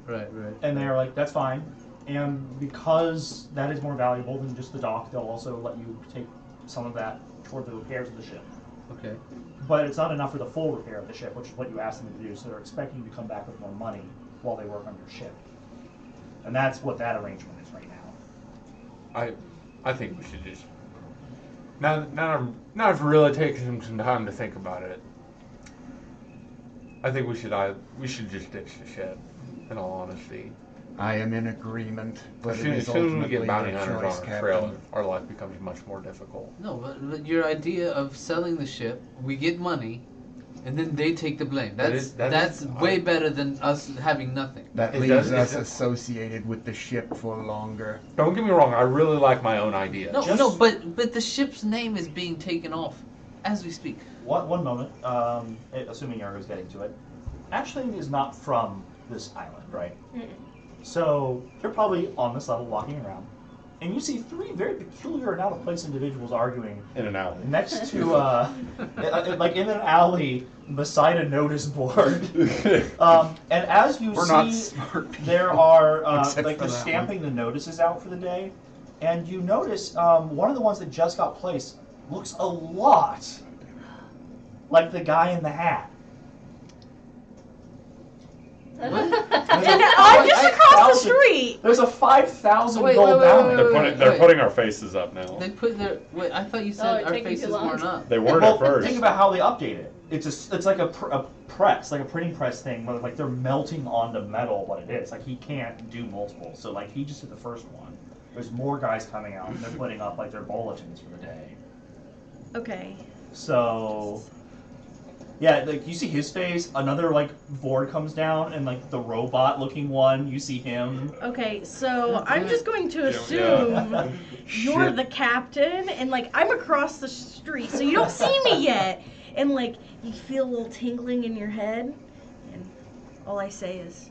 Right. Right. and they were like, "That's fine." And because that is more valuable than just the dock, they'll also let you take some of that toward the repairs of the ship. Okay. But it's not enough for the full repair of the ship, which is what you asked them to do. So they're expecting you to come back with more money while they work on your ship. And that's what that arrangement is right now. I think we should just now I've really taken some time to think about it. I think we should just ditch the ship. In all honesty, I am in agreement, but as it soon is as we ultimately get bounty your hunters choice, on our trail, Captain. our life becomes much more difficult. No, but your idea of selling the ship, we get money, and then they take the blame. That's way better than us having nothing. That It leaves does- us it- associated with the ship for longer. Don't get me wrong. I really like my own idea. No, Just- no, but the ship's name is being taken off as we speak. One moment, assuming Yargo's getting to it. Ashling is not from this island, right? Mm-mm. So they're probably on this level walking around. And you see three very peculiar and out-of-place individuals arguing In and out. next to, like in an alley beside a notice board. And as you We're see, not smart people. there are, Except like for they're that stamping the notices out for the day. And you notice one of the ones that just got placed looks a lot like the guy in the hat. And I'm just across the street. There's a 5,000 Wait, gold wait, bounty. wait, They're wait, putting wait, they're wait. putting our faces up now. They put their. Wait, I thought you said it's our taking too faces long. weren't up. They weren't Well, at first. think about how they update it. It's like a press, like a printing press thing, where like they're melting onto metal what it is. Like he can't do multiple, so like he just did the first one. There's more guys coming out, and they're putting up like their bulletins for the day. Okay. So, yeah, like you see his face. Another like board comes down, and like the robot-looking one, you see him. Okay, so I'm just going to Yeah. assume you're Shit. the captain, and like I'm across the street, so you don't see me yet, and like you feel a little tingling in your head, and all I say is,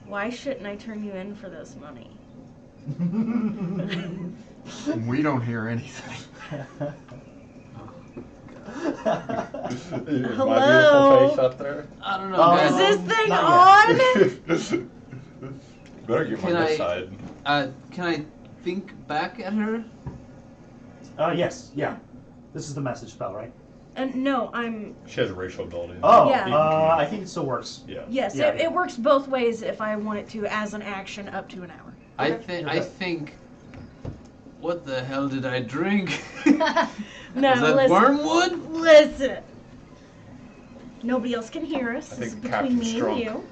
"Why shouldn't I turn you in for this money?" We don't hear anything. Is my Hello? beautiful face up there? I don't know, Oh. guys. Is this thing not on? Better get Can on this I- side. Can I think back at her? Yes, yeah. This is the message spell, right? No, I'm. She has racial abilities. Oh, Yeah. I think it still works. Yeah. Yes, Yeah, it works both ways if I want it to, as an action up to an hour. I Okay, you're I good. think. What the hell did I drink? No, Was that listen. wormwood? Listen. Nobody else can hear us. I This is think between Captain's me and drunk. you.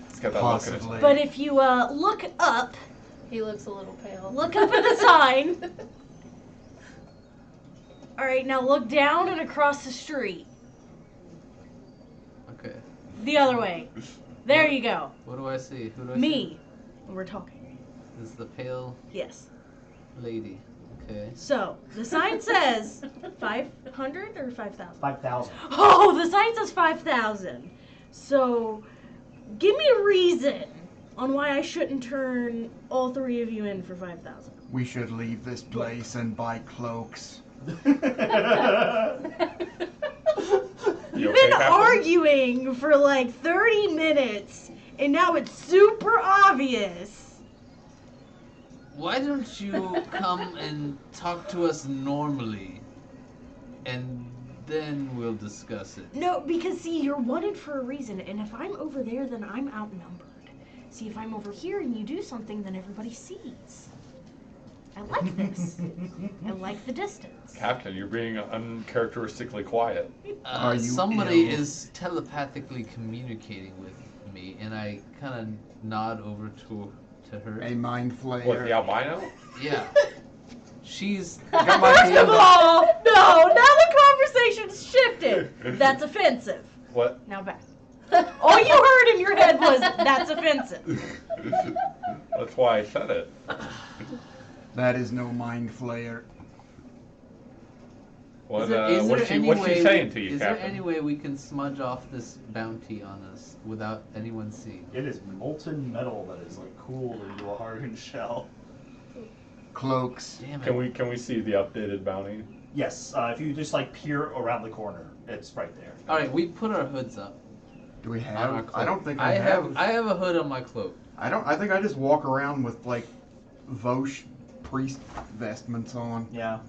Let's get that look in his Possibly. eye. But if you look up He looks a little pale. at the sign. All right, now look down and across the street. Okay. The other way. There you go. What do I see? Who do I see? Me. We're talking. This is the pale Yes. lady. Okay. So, the sign says 500 or 5,000? 5,000. Oh, the sign says 5,000. So, give me a reason on why I shouldn't turn all three of you in for 5,000. We should leave this place and buy cloaks. You You've okay, been Captain? arguing for like 30 minutes, and now it's super obvious. Why don't you come and talk to us normally, and then we'll discuss it. No, because see, you're wanted for a reason, and if I'm over there, then I'm outnumbered. See, if I'm over here and you do something, then everybody sees. I like this. I like the distance. Captain, you're being uncharacteristically quiet. Are you Somebody ill? is telepathically communicating with me, and I kind of nod over to her. A mind What, flayer. the albino? Yeah. She's Got my First hand of up. all, no, now the conversation's shifted. That's offensive. What? Now back. All you heard in your head was, that's offensive. That's why I said it. That is no mind flayer. What, Is there what's she, any what's she way saying we- to you, Is Captain? there any way we can smudge off this bounty on us without anyone seeing? It is molten metal that is like cooled into a hardened shell. Cloaks. Damn it. Can we see the updated bounty? Yes, if you just like peer around the corner, it's right there. All right, we put our hoods up. Do we On our have? cloak. I don't think I I have. I have a hood on my cloak. I think I just walk around with like Vosh priest vestments on. Yeah.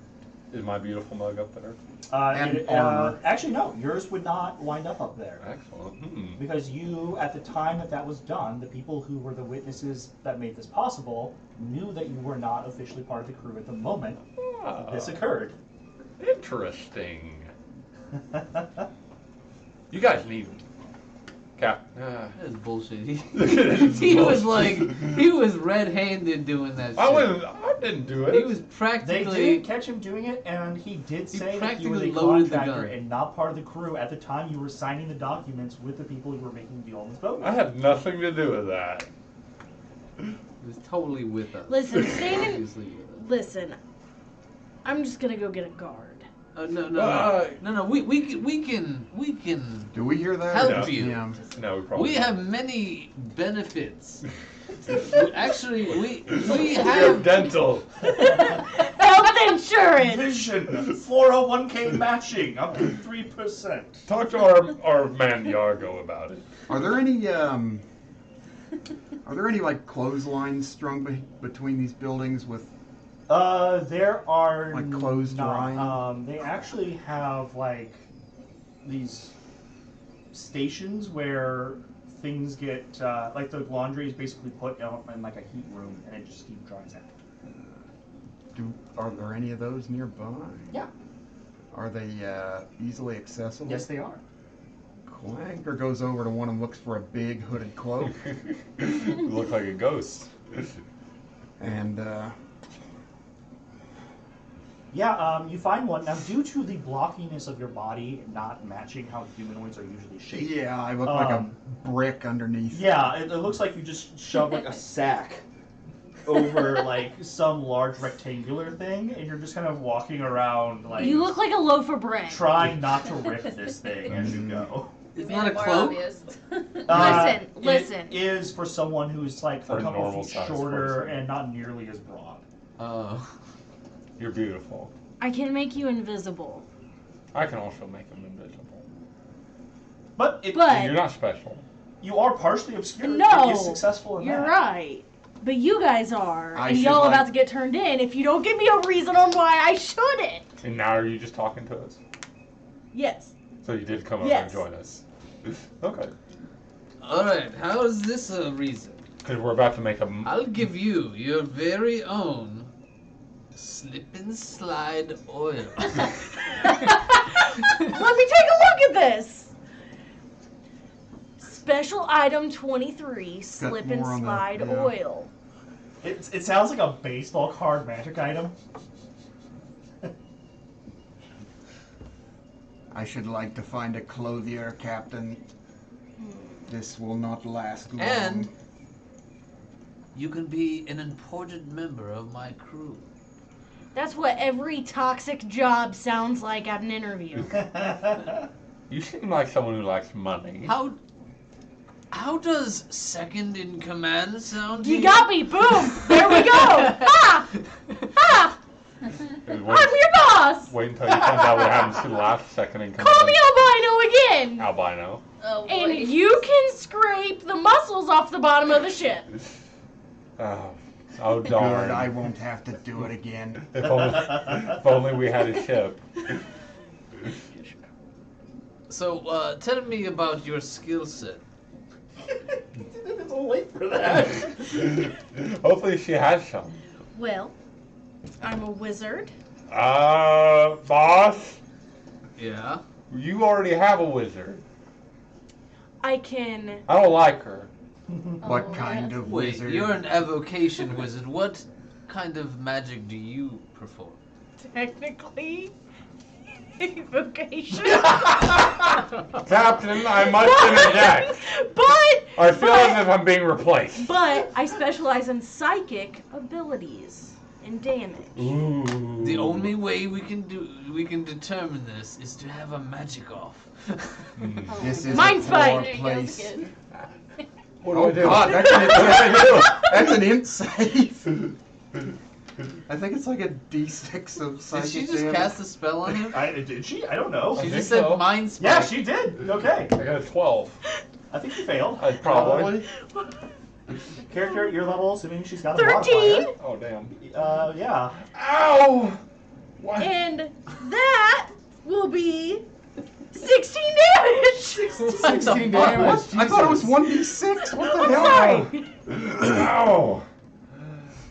Is my beautiful mug up there? And armor. Actually, no. Yours would not wind up there. Excellent. Because you, at the time that was done, the people who were the witnesses that made this possible knew that you were not officially part of the crew at the moment this occurred. Interesting. You guys need Cap. That is bullshit. It's He was bullshit. like, he was red-handed doing that shit. I didn't do it. He was They practically. did catch him doing it, and he did He say that you were the practically loaded the contractor gun. and not part of the crew at the time you were signing the documents with the people who were making the deal on this boat. I had nothing to do with that. He was totally with us. Listen, staying in, Obviously with us. listen, I'm just gonna go get a guard. No. We can. Do we hear that? Help Or you. Yeah. No, we probably We don't. have many benefits. Actually, we We have have. dental. Health insurance! Vision, 401k matching, up to 3%. Talk to our man Yargo about it. Are there any like clotheslines strung between these buildings with? There are Like clothes not. drying? They actually have like these stations where things get like the laundry is basically put out in like a heat room and it just heat dries out. Are there any of those nearby? Yeah. Are they easily accessible? Yes, they are. Clanker goes over to one and looks for a big hooded cloak, You look like a ghost. and Yeah, you find one. Now, due to the blockiness of your body not matching how humanoids are usually shaped. yeah, I look like a Um, brick underneath. Yeah, it looks like you just shove like a sack over like some large rectangular thing, and you're just kind of walking around like You look like a loaf of bread. trying not to rip this thing as you go. It's Made not a it more cloak. obvious. Listen. It is for someone who's like For a a couple normal feet sized shorter person. and not nearly as broad. Oh. You're beautiful. I can make you invisible. I can also make them invisible. But You're not special. you are partially obscured. No, It is successful in You're that. right. But you guys are, I and should, y'all like- about to get turned in if you don't give me a reason on why I shouldn't. And now are you just talking to us? Yes. So you did come over Yes. and join us. Okay. All right. How is this a reason? Because we're about to make a. I'll give you your very own slip and slide oil. Let me take a look at this. Special item 23, slip and more on the- slide yeah. oil. It sounds like a baseball card magic item. I should like to find a clothier, Captain. This will not last long. And you can be an important member of my crew. That's what every toxic job sounds like at an interview. You seem like someone who likes money. How does second in command sound? to You got me, boom! There we go! Ha! Ha! I'm your boss! Wait until you find out what happens to the last second in command. Call me albino again! Albino. Oh, boy. And you can scrape the muscles off the bottom of the ship. Oh Good, darn. I won't have to do it again. If only we had a ship. So, tell me about your skill set. It's a little late for that. Hopefully she has some. Well, I'm a wizard. Boss, Yeah? you already have a wizard. I can. I don't like her. What Oh, kind yes. of Wait, wizard? you're an evocation wizard. What kind of magic do you perform? Technically, evocation. Captain, I must interject. I feel as if I'm being replaced. But I specialize in psychic abilities and damage. Ooh. The only way we can determine this is to have a magic off. Oh, This is Mind a spike. poor There he goes place. again. What Oh do I do? God, that's an, what do I do? That's an int save. I think it's like a d6 of Did psychic she just damage. cast a spell on him? Did she? I don't know. She think just said so. mind spike. Yeah, she did. Okay. I got a 12. I think you failed. Probably. Character at your level, assuming she's got a 13! modifier. Oh, damn. Yeah. Ow! What? And that will be 16 damage! 16 damage. I thought it was 1d6. What the hell? Sorry. Ow!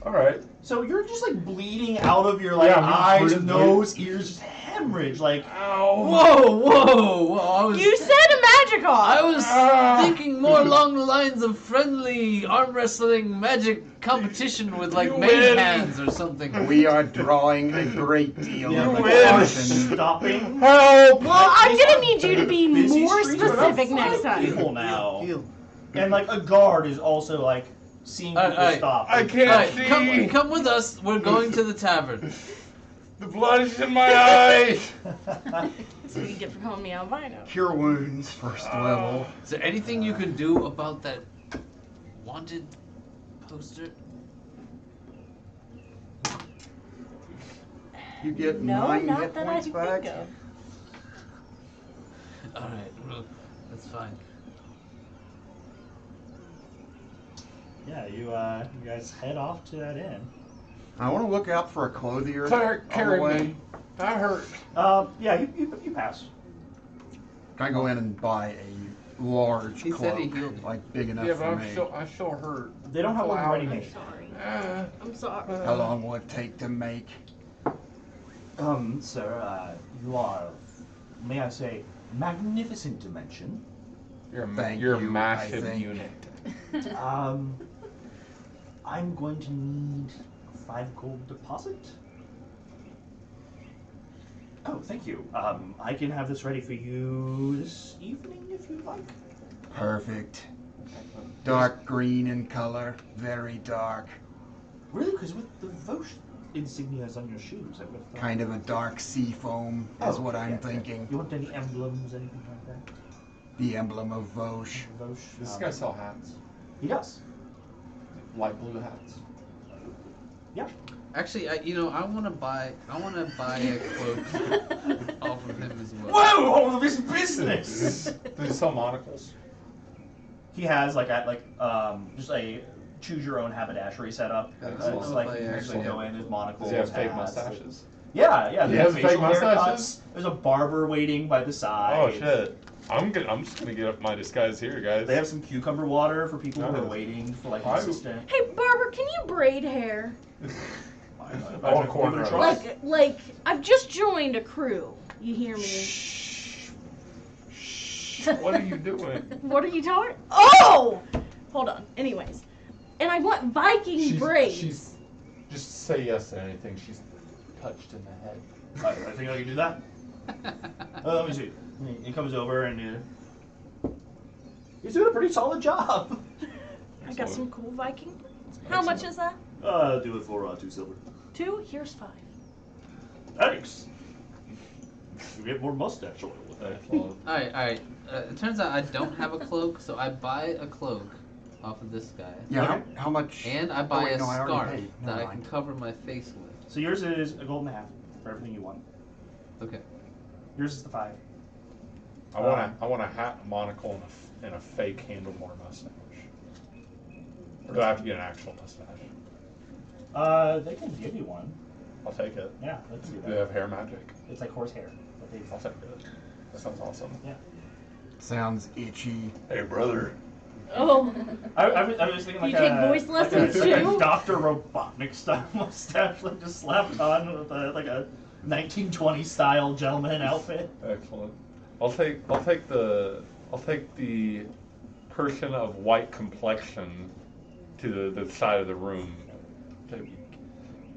Alright. So you're just like bleeding out of your like Yeah, I'm eyes, bleeding. nose, ears, just hemorrhage. Like Ow! Whoa! I was, You said a magic off! I was Ah. thinking more along the lines of friendly arm wrestling magic competition with like You mage win. hands or something. We are drawing a great deal Yeah, of like, win. attention. stopping. Help! Well, I'm gonna need you to be Busy more streets, but specific I'm next fine time. people now. Heal. And like a guard is also like seeing people Alright, stop. I can't Alright, see! come with us. We're going to the tavern. The blood is in my eyes! That's what you get for calling me albino. Cure wounds, first level. Is there anything you can do about that wanted poster? You get No, 9 not hit that I points can back. think of. Alright, well, that's fine. Yeah, you guys head off to that inn. I want to look out for a clothier. Claire, on the carry way. me. That hurt. Yeah, you pass. Can I go in and buy a large He said cloak, he healed me. like big enough Yeah, for but me? I'm still hurt. They don't have one Wow. ready I'm made. sorry. Uh, I'm sorry. How long will it take to make? Sir, you are, may I say, magnificent dimension. Thank you're a you, I massive think. unit. I'm going to need a 5 gold deposit. Oh, thank you. I can have this ready for you this evening if you'd like. Perfect. Dark green in color, very dark. Really? Because with the Vosh insignias on your shoes, I would have thought. Kind of a dark sea foam is Oh, what okay, I'm yeah, thinking. You want any emblems, anything like that? The emblem of Vosh. Vosh. This guy sell hats. He does. Light blue hats. Yeah. Actually, I want to buy a cloak off of him as well. Whoa! All of his business. Do they sell monocles? He has just a choose your own haberdashery setup. That's It's awesome. like you Oh, can yeah, actually yeah. go in, his monocles. Does he have fake hats. mustaches? Yeah, He there's has fake facial haircuts. mustaches? There's a barber waiting by the side. Oh shit. I'm just gonna get up my disguise here, guys. They have some cucumber water for people who are Nice. waiting for like an I- assistant. Hey, Barber, can you braid hair? I want a corner of it. Like, I've just joined a crew. You hear me? Shh. What are you doing? What are you talking? Oh! Hold on. Anyways. And I want Viking braids. She's just say yes to anything. She's touched in the head. I think I can do that. Let me see. He comes over and he's doing a pretty solid job. I got some cool Viking braids. How much is that? Do it for 2 silver. 2? Here's 5. Thanks. You get more mustache oil with that. Alright. It turns out I don't have a cloak, so I buy a cloak off of this guy. Yeah, how much? And I buy wait, a no, I already scarf paid. that Never I can mind. cover my face with. So yours is a gold and a half for everything you want. Okay. Yours is the 5. I want a hat, a monocle, and a fake handlebar mustache. Or do I have to get an actual mustache? They can give you one. I'll take it. Yeah, let's do Do they that. have hair magic? It's like horsehair. But I'll take it. That sounds awesome. yeah. Sounds itchy. Hey, brother. Oh. I was thinking like You take voice lessons like a too? Dr. Robotnik style mustache, like just slapped on with like a 1920 style gentleman outfit. Excellent. I'll take the person of white complexion to the side of the room.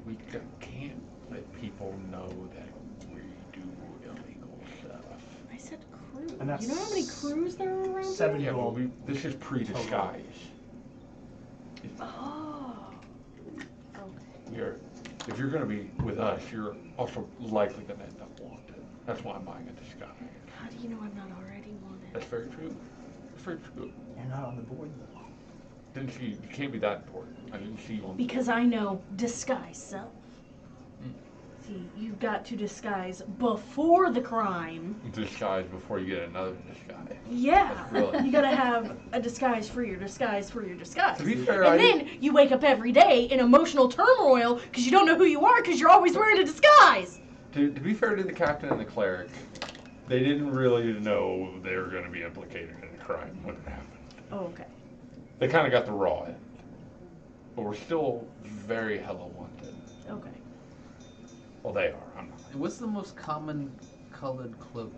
We can't let people know that we do illegal stuff. I said crew. And that's You know how many crews there are around 7 here? Yeah, but gold. this is pre-disguise. Oh. Okay. If you're going to be with us, you're also likely going to end up wanted. That's why I'm buying a disguise. How do you know I'm not already wanted? That's very true. That's very true. You're not on the board though. Didn't see you can't be that important. I didn't see you on. Because I know disguise self. See, you've got to disguise before the crime. Disguise before you get another disguise. Yeah. Really? You gotta have a disguise for your disguise for your disguise. To be fair, and then you wake up every day in emotional turmoil because you don't know who you are because you're always wearing a disguise. To be fair to the captain and the cleric, they didn't really know they were going to be implicated in a crime when it happened. Oh, okay. They kind of got the raw end. But we're still very hella wanted. Okay. Well, they are. I'm not. What's the most common colored cloak?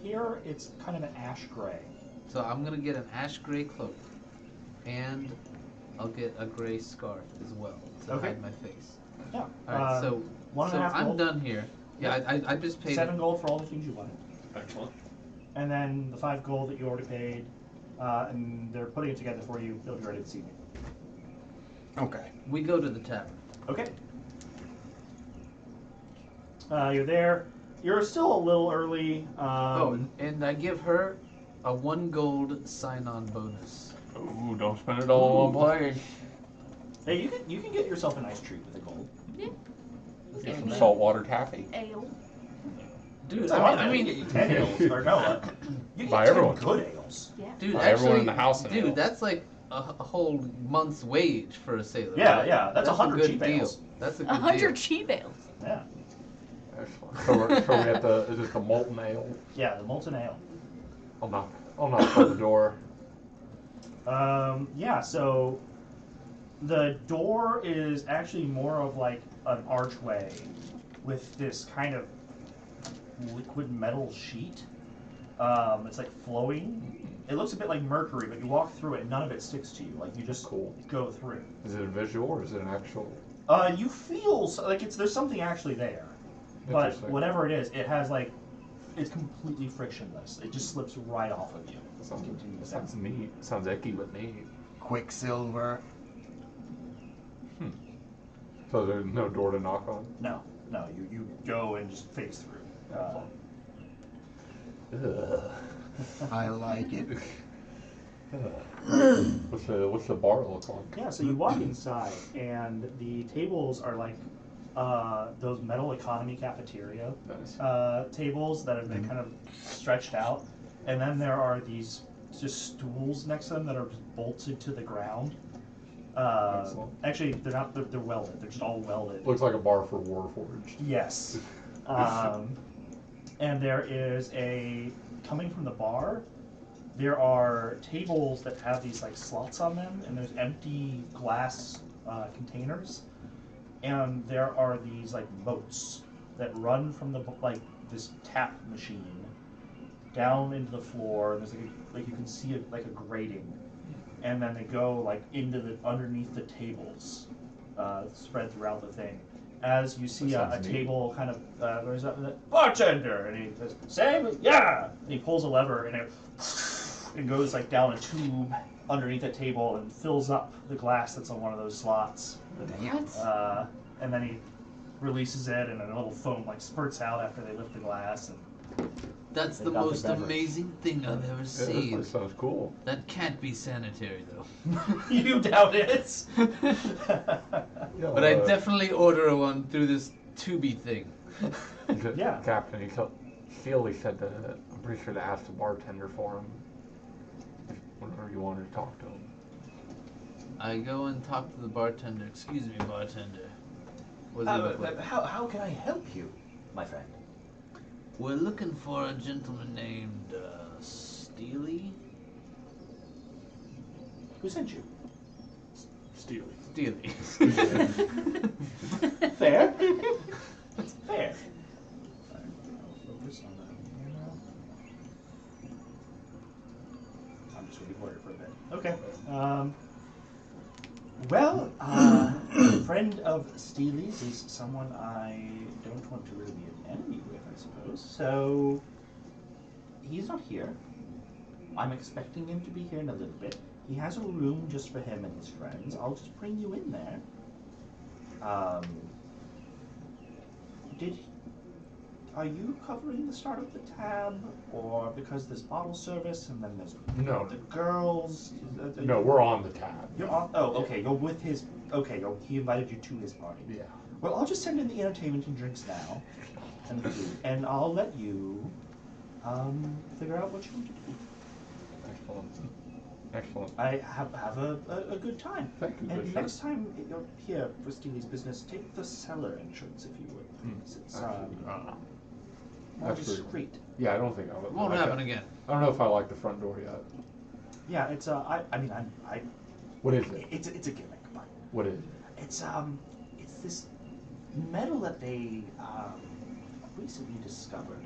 Here it's kind of an ash gray. So I'm gonna get an ash gray cloak, and I'll get a gray scarf as well to Okay. hide my face. Yeah. Alright, so 1.5 I'm gold. done here. Yeah, I just paid 7 gold for all the things you wanted. Excellent. And then the 5 gold that you already paid. And they're putting it together for you. They'll be ready this evening. Okay. We go to the tavern. Okay. You're there. You're still a little early. And I give her a 1 gold sign-on bonus. Ooh, don't spend it all in one place. Hey, you can get yourself a nice treat with a gold. Get some saltwater taffy. Ale. Dude, I mean, you get 10 ales, or no, you get Buy 10 everyone. good ales. Yeah. dude, Buy actually, everyone in the house an ale. dude, that's like a whole month's wage for a sailor. Yeah, right? yeah, that's 100 a good cheap deal. ales. That's a good 100 deal. cheap ales. Yeah. Excellent. So we at the, is this the molten ale? Yeah, the molten ale. I'll knock on the door. Yeah, so the door is actually more of like an archway with this kind of liquid metal sheet. It's like flowing. It looks a bit like mercury, but you walk through it, none of it sticks to you. Like you just go through. Is it a visual or is it an actual? You feel like there's something actually there, but Interesting. whatever it is, it has like it's completely frictionless. It just slips right off of you. Sounds neat. Sounds icky but neat. Quicksilver. So there's no door to knock on? No, you go and just face through. I like it. What's the bar look like? Yeah, so you walk inside, and the tables are like those metal economy cafeteria Nice. tables that have been kind of stretched out, and then there are these just stools next to them that are just bolted to the ground. Excellent. Actually, they're not. They're welded. They're just all welded. Looks like a bar for Warforged. Yes. And there is coming from the bar, there are tables that have these like slots on them, and there's empty glass containers. And there are these like moats that run from this tap machine down into the floor. And there's like you can see it like a grating, and then they go like into underneath the tables, spread throughout the thing. As you see a table kind of there's a bartender, and he says, "Same, yeah." And he pulls a lever, and it goes like down a tube underneath the table and fills up the glass that's on one of those slots. What? And then he releases it, and a little foam like spurts out after they lift the glass. And That's They the got the most beverage. amazing thing I've ever That seen. sounds cool. That can't be sanitary though. You doubt it. But I definitely order one through this tubey thing. Yeah. Captain, Steely said that I'm pretty sure to ask the bartender for him whenever you wanted to talk to him. I go and talk to the bartender. Excuse me, bartender. What does he look like? How can I help you, my friend? We're looking for a gentleman named Steely. Who sent you? Steely. Steely. Fair. It's fair. Focus on that here now. I'm just waiting for it for a bit. Okay. Well, a friend of Steely's is someone I don't want to really be an enemy with, I suppose. So, he's not here. I'm expecting him to be here in a little bit. He has a room just for him and his friends. I'll just bring you in there. Are you covering the start of the tab, or because there's bottle service and then there's No. the girls? No, we're on the tab. You're on. Oh, okay. You're with his. Okay, he invited you to his party. Yeah. Well, I'll just send in the entertainment and drinks now, and food, and I'll let you figure out what you want to do. Excellent. Excellent. I have a good time. Thank you. And good next sir. time you're here for Steely's business, take the cellar entrance if you would. Please. It's more That's pretty- discreet. Yeah, I don't think I would. Won't like happen it. again. I don't know if I like the front door yet. Yeah, it's I mean What is it? it's a gimmick, but What is it? it's this metal that they recently discovered.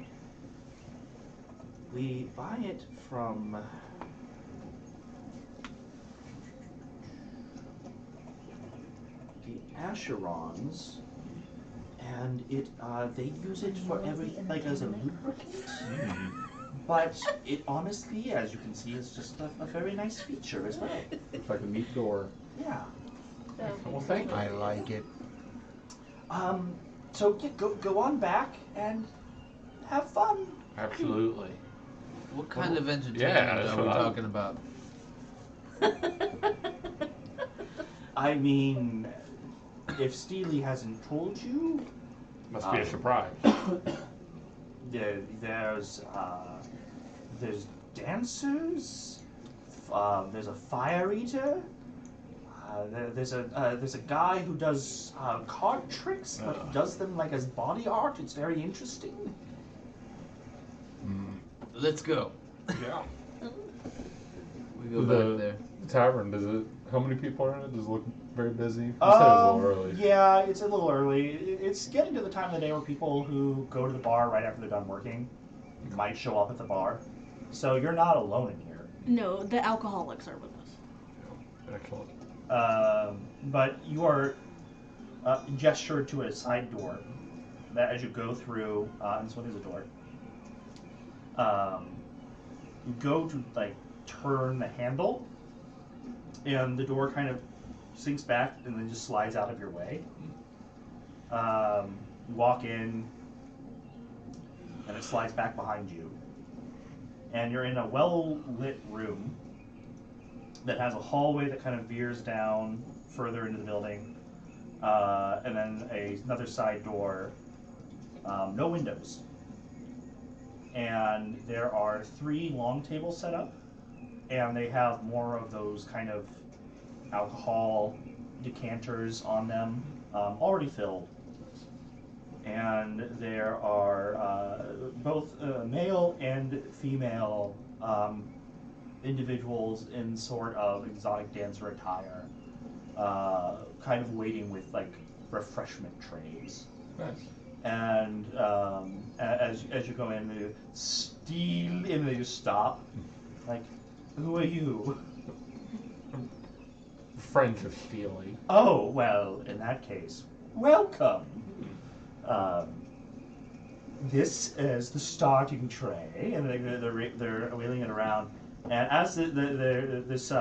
We buy it from the Asherons, and they use it for everything, like as a lubricant. But it honestly, as you can see, is just a very nice feature as well. It's like a neat door. Yeah. Well, thank you. I like it. So yeah, go on back and have fun. Absolutely. What kind of entertainment yeah, that's are we what I- talking about? I mean, if Steely hasn't told you, Must be a surprise. there's dancers. There's a fire eater. There's a guy who does card tricks, but he does them like as body art. It's very interesting. Let's go. Yeah. We go back there. The tavern, does it? How many people are in it? Does it look very busy? You said it was a little early. Yeah, it's a little early. It's getting to the time of the day where people who go to the bar right after they're done working might show up at the bar. So you're not alone in here. No, the alcoholics are with us. Excellent. But you are gestured to a side door that as you go through, and this one is a door. You go to like turn the handle, and the door kind of sinks back and then just slides out of your way. You walk in, and it slides back behind you. And you're in a well-lit room that has a hallway that kind of veers down further into the building, and then another side door, no windows. And there are 3 long tables set up, and they have more of those kind of alcohol decanters on them, already filled. and there are both male and female individuals in sort of exotic dancer attire, kind of waiting with like refreshment trays. Nice. And as you go in, they steal, and they just stop. Like, who are you? Friends of Steely. Oh, well, in that case, welcome. This is the starting tray, and they're wheeling it around. And as this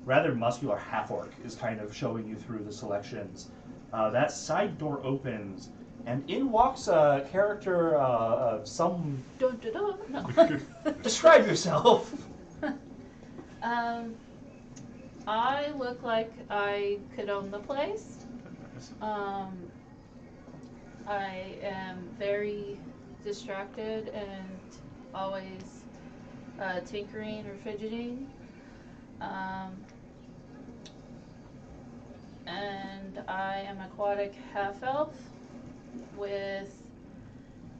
rather muscular half-orc is kind of showing you through the selections, that side door opens, and in walks a character of some. Dun, dun, dun. No. Describe yourself. I look like I could own the place. I am very distracted and always tinkering or fidgeting. And I am aquatic half-elf with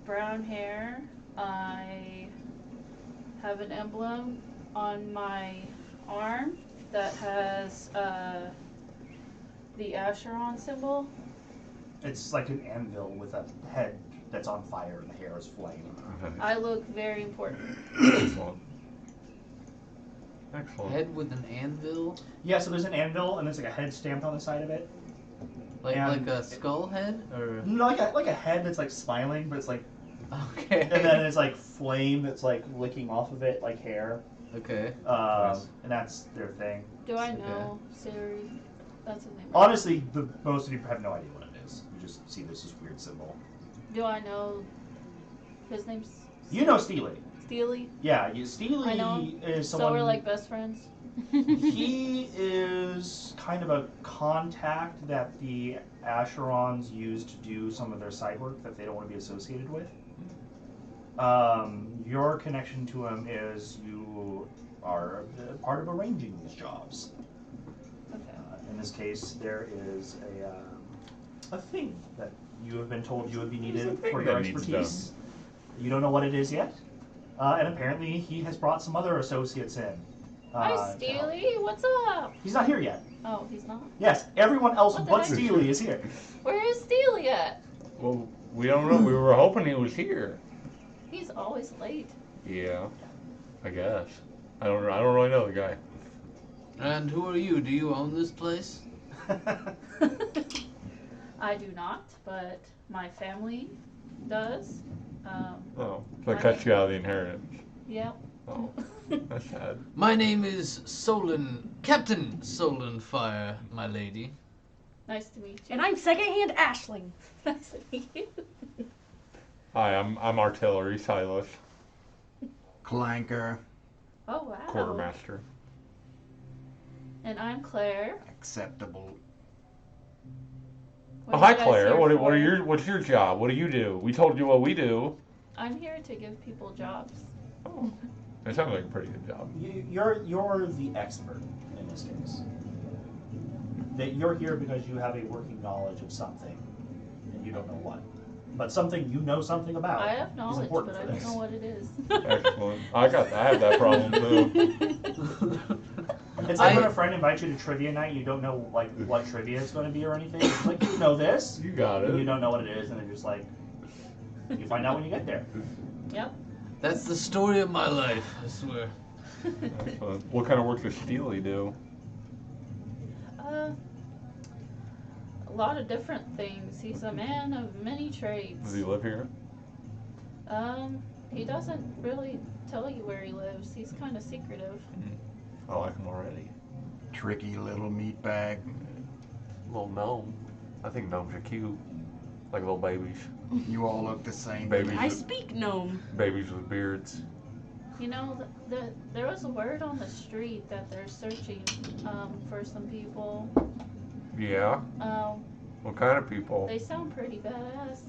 brown hair. I have an emblem on my arm that has the Acheron symbol. It's like an anvil with a head that's on fire and the hair is flame. I look very important. Excellent. Excellent. Head with an anvil? Yeah, so there's an anvil and there's like a head stamped on the side of it. Like And- a skull head? Or No, like a head that's like smiling, but it's like, okay. and then it's like flame that's like licking off of it like hair. Okay. And that's their thing. Do I know Siri? That's his name. Honestly, most of you have no idea what it is. You just see this weird symbol. Do I know his name's You know Steely. Steely? Yeah, Steely I know. is someone. So we're like best friends. He is kind of a contact that the Acherons use to do some of their side work that they don't want to be associated with. Your connection to him is you are part of arranging these jobs. Okay. In this case, there is a thing that you have been told you would be needed thing for your that needs expertise. You don't know what it is yet, and apparently he has brought some other associates in. Hi, to help. Steely. What's up? He's not here yet. Oh, he's not. Yes, everyone else What the but heck? Steely is here. Where is Steely at? Well, we don't know. We were hoping he was here. He's always late. Yeah, I guess. I don't really know the guy. And who are you? Do you own this place? I do not, but my family does. Oh, so I cut you out of the inheritance. Yep. Oh, that's sad. My name is Captain Solon Fire, my lady. Nice to meet you. And I'm secondhand Ashling. Nice to meet you. Hi, I'm Artillery Silas, Clanker. Oh, wow. Quartermaster. And I'm Claire. Acceptable. What Oh, are hi you guys Claire. here What for? are your what's your job? What do you do? We told you what we do. I'm here to give people jobs. Oh, it sounds like a pretty good job. You're the expert in this case. That you're here because you have a working knowledge of something, and you don't know what. But something you know something about. I have is knowledge, important but for I don't this. know what it is. Excellent. I have that problem too. It's like when a friend invites you to trivia night, you don't know like what trivia is going to be or anything. It's like, you know this, You got and you it. don't know what it is, and then just like you find out when you get there. Yep. That's the story of my life, I swear. Excellent. What kind of work does Steely do? A lot of different things. He's a man of many trades. Does he live here? He doesn't really tell you where he lives. He's kind of secretive. I like him already. Tricky little meat bag. Little gnome. I think gnomes are cute. Like little babies. You all look the same. Babies. I speak gnome. Babies with beards. You know, there was a word on the street that they're searching for some people. Yeah. What kind of people? They sound pretty badass.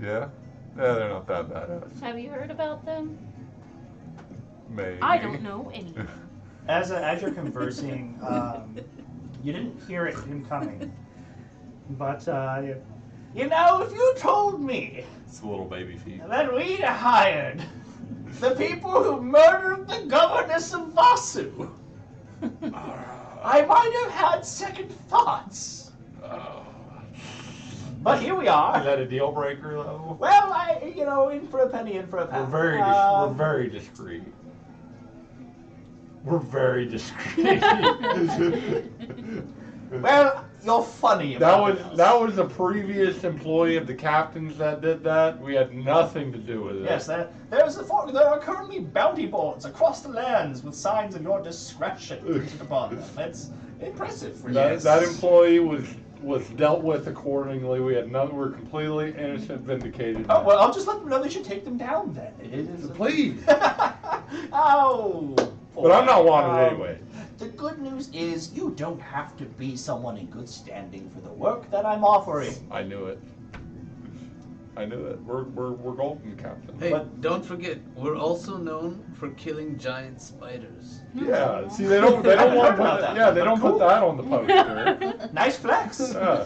Yeah. Yeah, they're not that badass. Have you heard about them? Maybe. I don't know any. As you're conversing, you didn't hear him coming, but You know, if you told me It's the little baby feet. that we'd hired the people who murdered the governess of Vasu, I might have had second thoughts. But here we Is are. that a deal breaker, though? Well, in for a penny, in for a We're pound. very discreet. We're very discreet. Well, you're funny about that was the previous employee of the captain's that did that. We had nothing to do with it. Yes, there are currently bounty boards across the lands with signs of your discretion printed upon them. It's impressive for you. That employee was dealt with accordingly. We were completely innocent, vindicated. Oh, well, I'll just let them know they should take them down then. It is Please. Oh. But I'm not boy. wanted anyway. The good news is you don't have to be someone in good standing for the work that I'm offering. I knew it. We're golden, Captain. Hey, But- don't forget, we're also known for killing giant spiders. Yeah. See, they don't want to about put that. yeah, they don't Cool. put that on the poster. Nice flex. Yeah.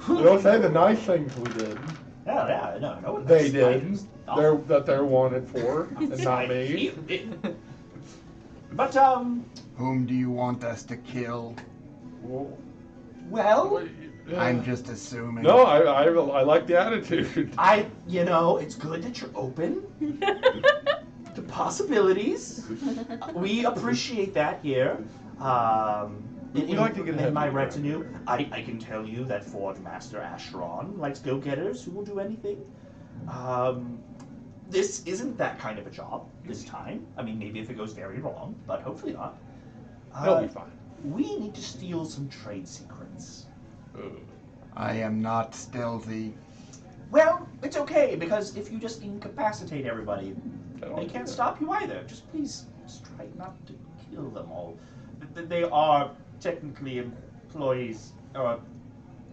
They don't say the nice things we did. Yeah, no, I know what They that's did. like. That they're wanted for, and not me. But, Whom do you want us to kill? well, I'm just assuming. No, I like the attitude. it's good that you're open to possibilities. We appreciate that here. We like to get ahead in my of the game. retinue, I can tell you that Forge Master Asheron likes go-getters who will do anything. This isn't that kind of a job this time. I mean, maybe if it goes very wrong, but hopefully not. They'll be fine. We need to steal some trade secrets. I am not stealthy. Well, it's okay, because if you just incapacitate everybody, don't they do can't that. stop you either. Just please try not to kill them all. They are technically employees or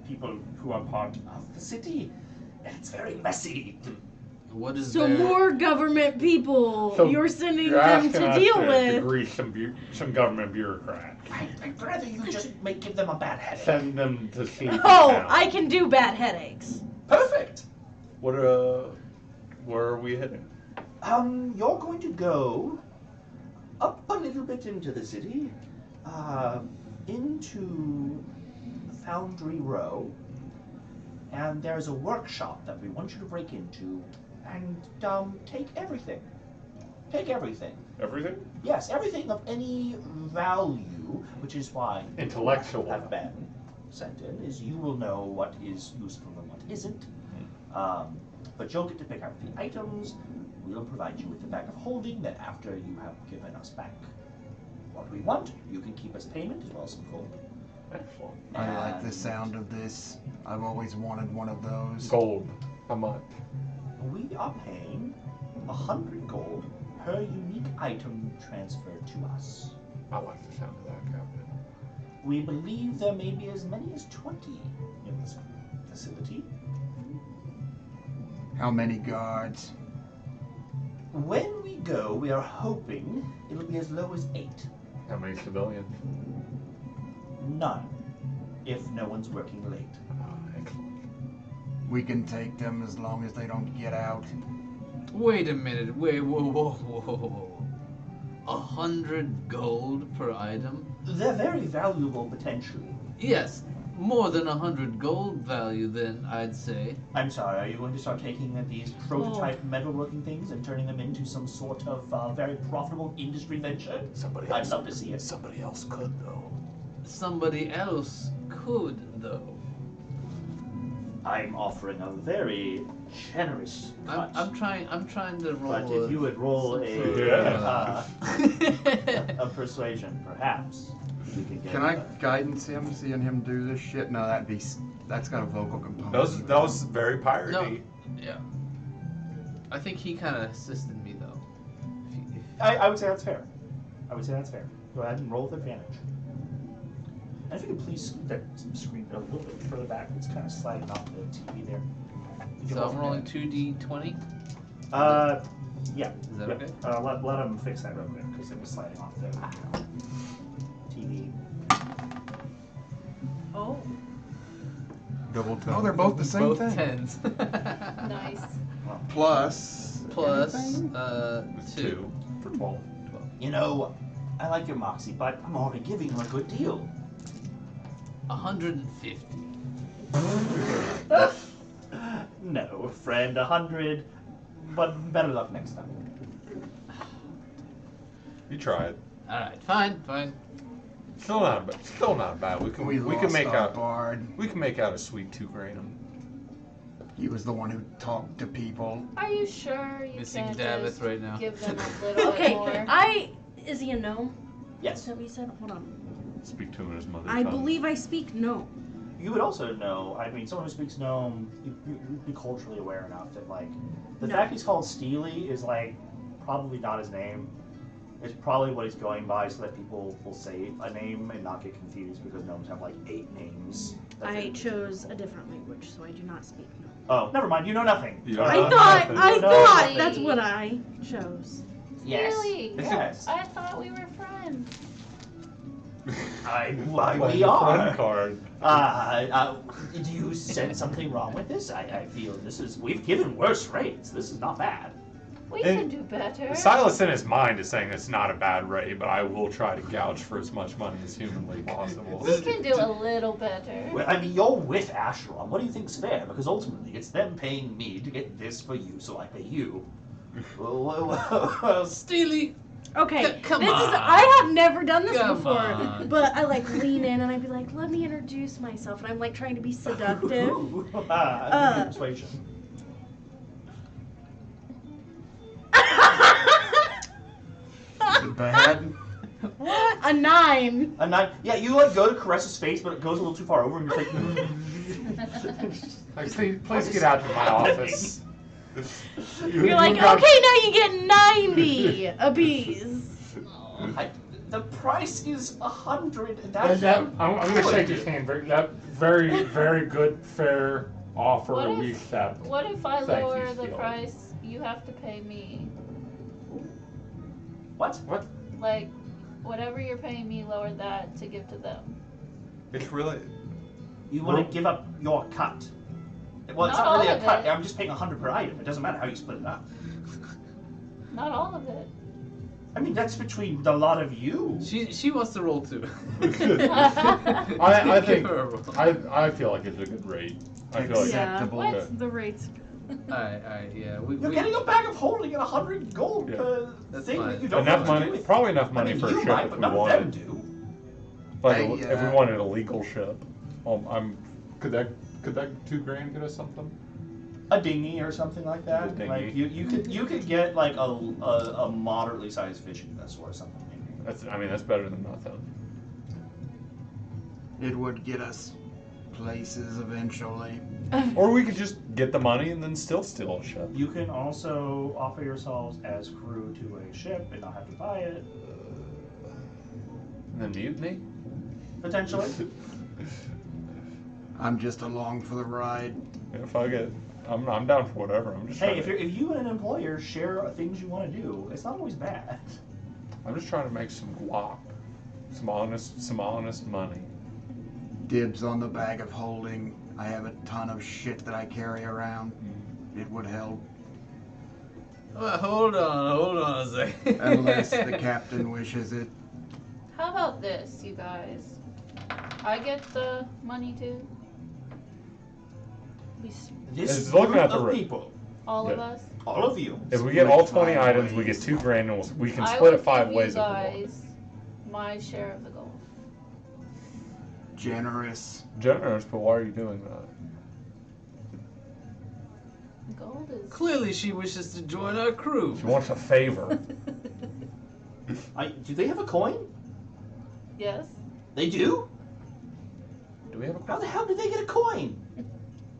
people who are part of the city, and it's very messy. What is So there? more government people So you're sending You're them asking to us deal to with. grease some government bureaucrats. I'd rather you just give them a bad headache. Send them to see. Oh, town. I can do bad headaches. Perfect. Where are we heading? You're going to go up a little bit into the city, into Foundry Row, and there's a workshop that we want you to break into, and take everything. Take everything. Everything? Yes, everything of any value, which is why Intellectual. have been sent in, is you will know what is useful and what isn't. But you'll get to pick out the items. We'll provide you with the bag of holding that after you have given us back what we want, you can keep as payment as well as some gold. Excellent. I like the And sound of this. I've always wanted one of those. Gold. How much? We are paying 100 gold per unique item transferred to us. I like the sound of that, Captain. We believe there may be as many as 20 in this facility. How many guards? When we go, we are hoping it'll be as low as 8. How many civilians? None, if no one's working late. Excellent. We can take them as long as they don't get out. Wait a minute. Wait. Whoa. 100 gold per item? They're very valuable potentially. Yes, more than 100 gold value. Then I'd say. I'm sorry, are you going to start taking these prototype metalworking things and turning them into some sort of very profitable industry venture? I'd love to see it. Somebody else could though. Somebody else could, though. I'm offering a very generous cut. I'm trying to roll. But if you would roll a persuasion, perhaps we could get. Can I guidance him, seeing him do this shit? No, that's got a vocal component. That was very piratey. No. Yeah. I think he kind of assisted me though. I would say that's fair. Go ahead and roll with advantage. And if you could please scoot that screen a little bit further back, it's kind of sliding off the TV there. You can So roll I'm for rolling advantage. 2d20. Yeah. Is that Yep. okay? Let him fix that real quick because it was sliding off the TV. Oh. Double 10. Oh, they're both the same Both thing. tens. Nice. Plus. Plus anything? It's 2. 2 for 12. You know, I like your moxie, but I'm already giving you a good deal. 150. No, friend, 100, but better luck next time. You tried. Alright, fine. Still not bad. We can lost make our out bard. we can make out a sweet 2 grand. He was the one who talked to people. Are you sure you Missing can't Davith just right now. give them a little bit Okay, more? is he a gnome? Yes. Is that what you said? Hold on. Speak to him in his mother I tongue. believe I speak gnome. You would also know, I mean, someone who speaks gnome, you'd be culturally aware enough that, like, the No. fact he's called Steely is, like, probably not his name. It's probably what he's going by so that people will say a name and not get confused because gnomes have, like, 8 names. I chose a different language, so I do not speak gnome. Oh, never mind, you know nothing. You don't I know thought nothing. Really? that's what I chose. Yes. Really? Yes. I thought we were friends. Why Play we the are. friend card. Do you sense something wrong with this? I feel we've given worse rates. This is not bad. We And can do better. Silas in his mind is saying it's not a bad rate, but I will try to gouge for as much money as humanly possible. We can do a little better. Well, I mean, you're with Asheron. What do you think's fair? Because ultimately, it's them paying me to get this for you, so I pay you. Well, Steely! Okay, Come this is on. I have never done this Come before, on. but I like lean in and I'd be like, "Let me introduce myself," and I'm like trying to be seductive. persuasion. Is it bad? What? A 9. A 9. Yeah, you like go to caress his face, but it goes a little too far over, and you're like, Please get out of my office. You're like, okay, now you get 90 apiece. the price is 100. I'm going to shake his hand. Very good, fair offer. What We if- accept. What if I Thank you, lower the Steele. price? You have to pay me. What? Like, whatever you're paying me, lower that to give to them. It's really. You want to give up your cut? Well, it's Not not really all a of cut. it. I'm just paying 100 per item. It doesn't matter how you split it up. Not all of it. I mean, that's between the lot of you. She wants to roll too. I think Give her a roll. I feel like it's a good rate. I feel like Acceptable. Yeah, What? the rates. Alright, yeah. You're getting a bag of holding at 100 gold Yeah. per That's thing fine. that you don't enough know what to do money, with. probably enough money I mean, for a you ship might, if but we none of wanted. them do. Like Hey, if we wanted a legal ship, could that 2 grand get us something? A dinghy or something like that. A dinghy. Like you could get like a moderately sized fishing vessel or something. Maybe. That's better than nothing. It would get us places eventually. Or we could just get the money and then still steal a ship. You can also offer yourselves as crew to a ship and not have to buy it. And then mutiny? Potentially. I'm just along for the ride. If I get, I'm down for whatever. I'm just Hey, trying if you and an employer share things you want to do, it's not always bad. I'm just trying to make some guap, some honest money. Dibs on the bag of holding. I have a ton of shit that I carry around. It would help. Well, hold on a second. Unless the captain wishes it. How about this, you guys? I get the money too. This It's looking group at the of rate. people, All of Yeah. us. all of you. If we get all Split 20 five items, we ways. get 2 grand, and we can I split will it 5 give ways you if we want. guys my share of the gold. Generous. Generous, but why are you doing that? Gold is. Clearly she wishes to join our crew. She wants a favor. Do they have a coin? Yes. They do? Do we have a How coin? the hell did they get a coin?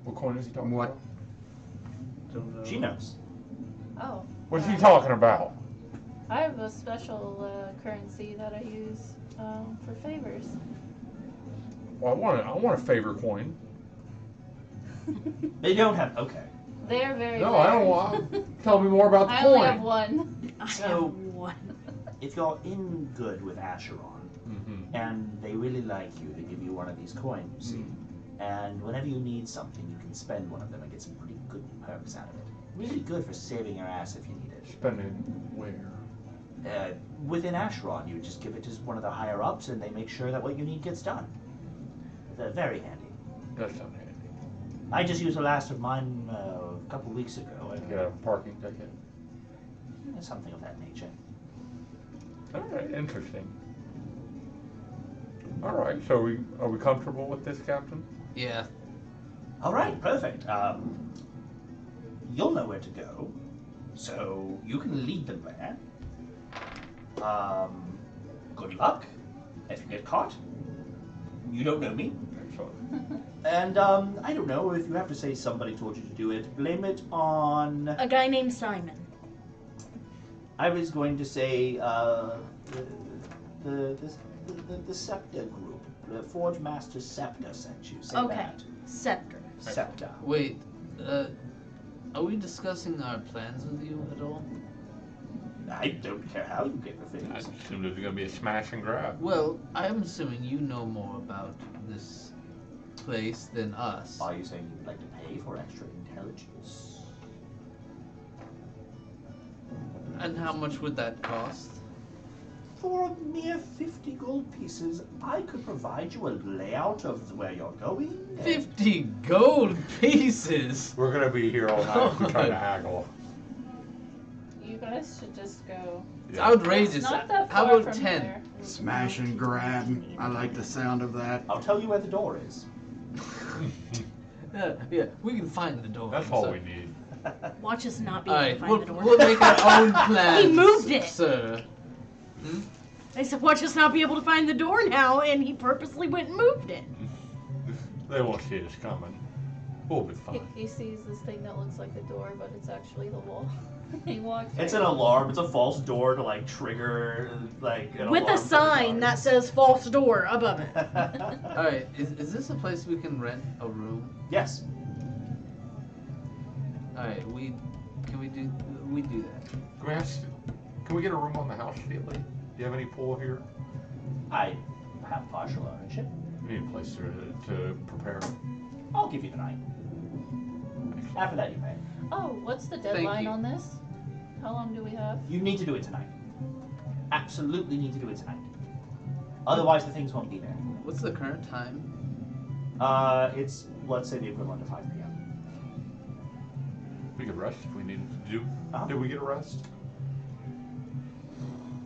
What coin is he talking What? about? Don't know. She knows. Oh. What's he talking about? I have a special currency that I use for favors. Well, I want a favor coin. They don't have. Okay. They're very. No, I don't want. Tell me more about the I coin. only have one. I So- have one. If you're in good with Asheron Mhm. and they really like you, they give you one of these coins. Mm. And whenever you need something, you can spend one of them and get some pretty good perks out of it. Really good for saving your ass if you need it. Spending where? Within Asheron, you just give it to one of the higher ups, and they make sure that what you need gets done. They're very handy. That sounds handy. I just used the last of mine a couple weeks ago. You get a parking ticket. Something of that nature. Alright, interesting. Alright, so are we comfortable with this, Captain? Yeah. All right, perfect. You'll know where to go, so you can lead them there. Good luck. If you get caught, you don't know me. Excellent. And I don't know if you have to say somebody told you to do it. Blame it on. A guy named Simon. I was going to say the Scepter group. The Forge Master Scepter sent you. Say Okay. that. Scepter. Scepter. Wait, are we discussing our plans with you at all? I don't care how you get the I things. assumed it was going to be a smash and grab. Well, I'm assuming you know more about this place than us. Are you saying you'd like to pay for extra intelligence? And how much would that cost? For a mere 50 gold pieces, I could provide you a layout of where you're going. and- 50 gold pieces! We're going to be here all night if we try to haggle. You guys should just go. It's Yeah. outrageous. It's not that How far about from 10? there. Smash and grab. I like the sound of that. I'll tell you where the door is. Yeah, we can find the door. That's all so- we need. Watch us not be able to Alright, find we'll, the door. we'll make our own plans. He moved it. Sir. I said, watch us not be able to find the door now, and he purposely went and moved it. They won't see us coming. We'll be fine. He sees this thing that looks like the door, but it's actually the wall. He walks. It's right an in. alarm. It's a false door to like trigger like an With a alarm for the sign that guards. says false door above it. Alright, is this a place we can rent a room? Yes. Alright, can we do that? Can we get a room on the house, Steely? Do you have any pool here? I have partial ownership. We need a place to prepare. I'll give you the night. After that, you pay. Oh, what's the Thank deadline you. on this? How long do we have? You need to do it tonight. Absolutely need to do it tonight. Otherwise, the things won't be there. What's the current time? It's let's say the equivalent of 5 p.m. We could rest if we needed to do. Uh-huh. Did we get a rest?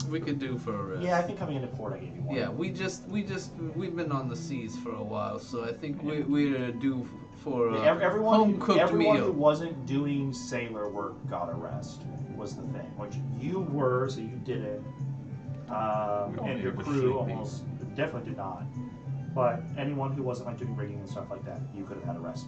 We could do for a rest. Yeah, I think coming into port, I gave you one. Yeah, we've been on the seas for a while, so I think we're due for a Everyone home-cooked who meal. wasn't doing sailor work got a rest. Was the thing. Which you were, so you did it. And your need to crew sleep. almost definitely did not. But anyone who wasn't like doing rigging and stuff like that, you could have had a rest.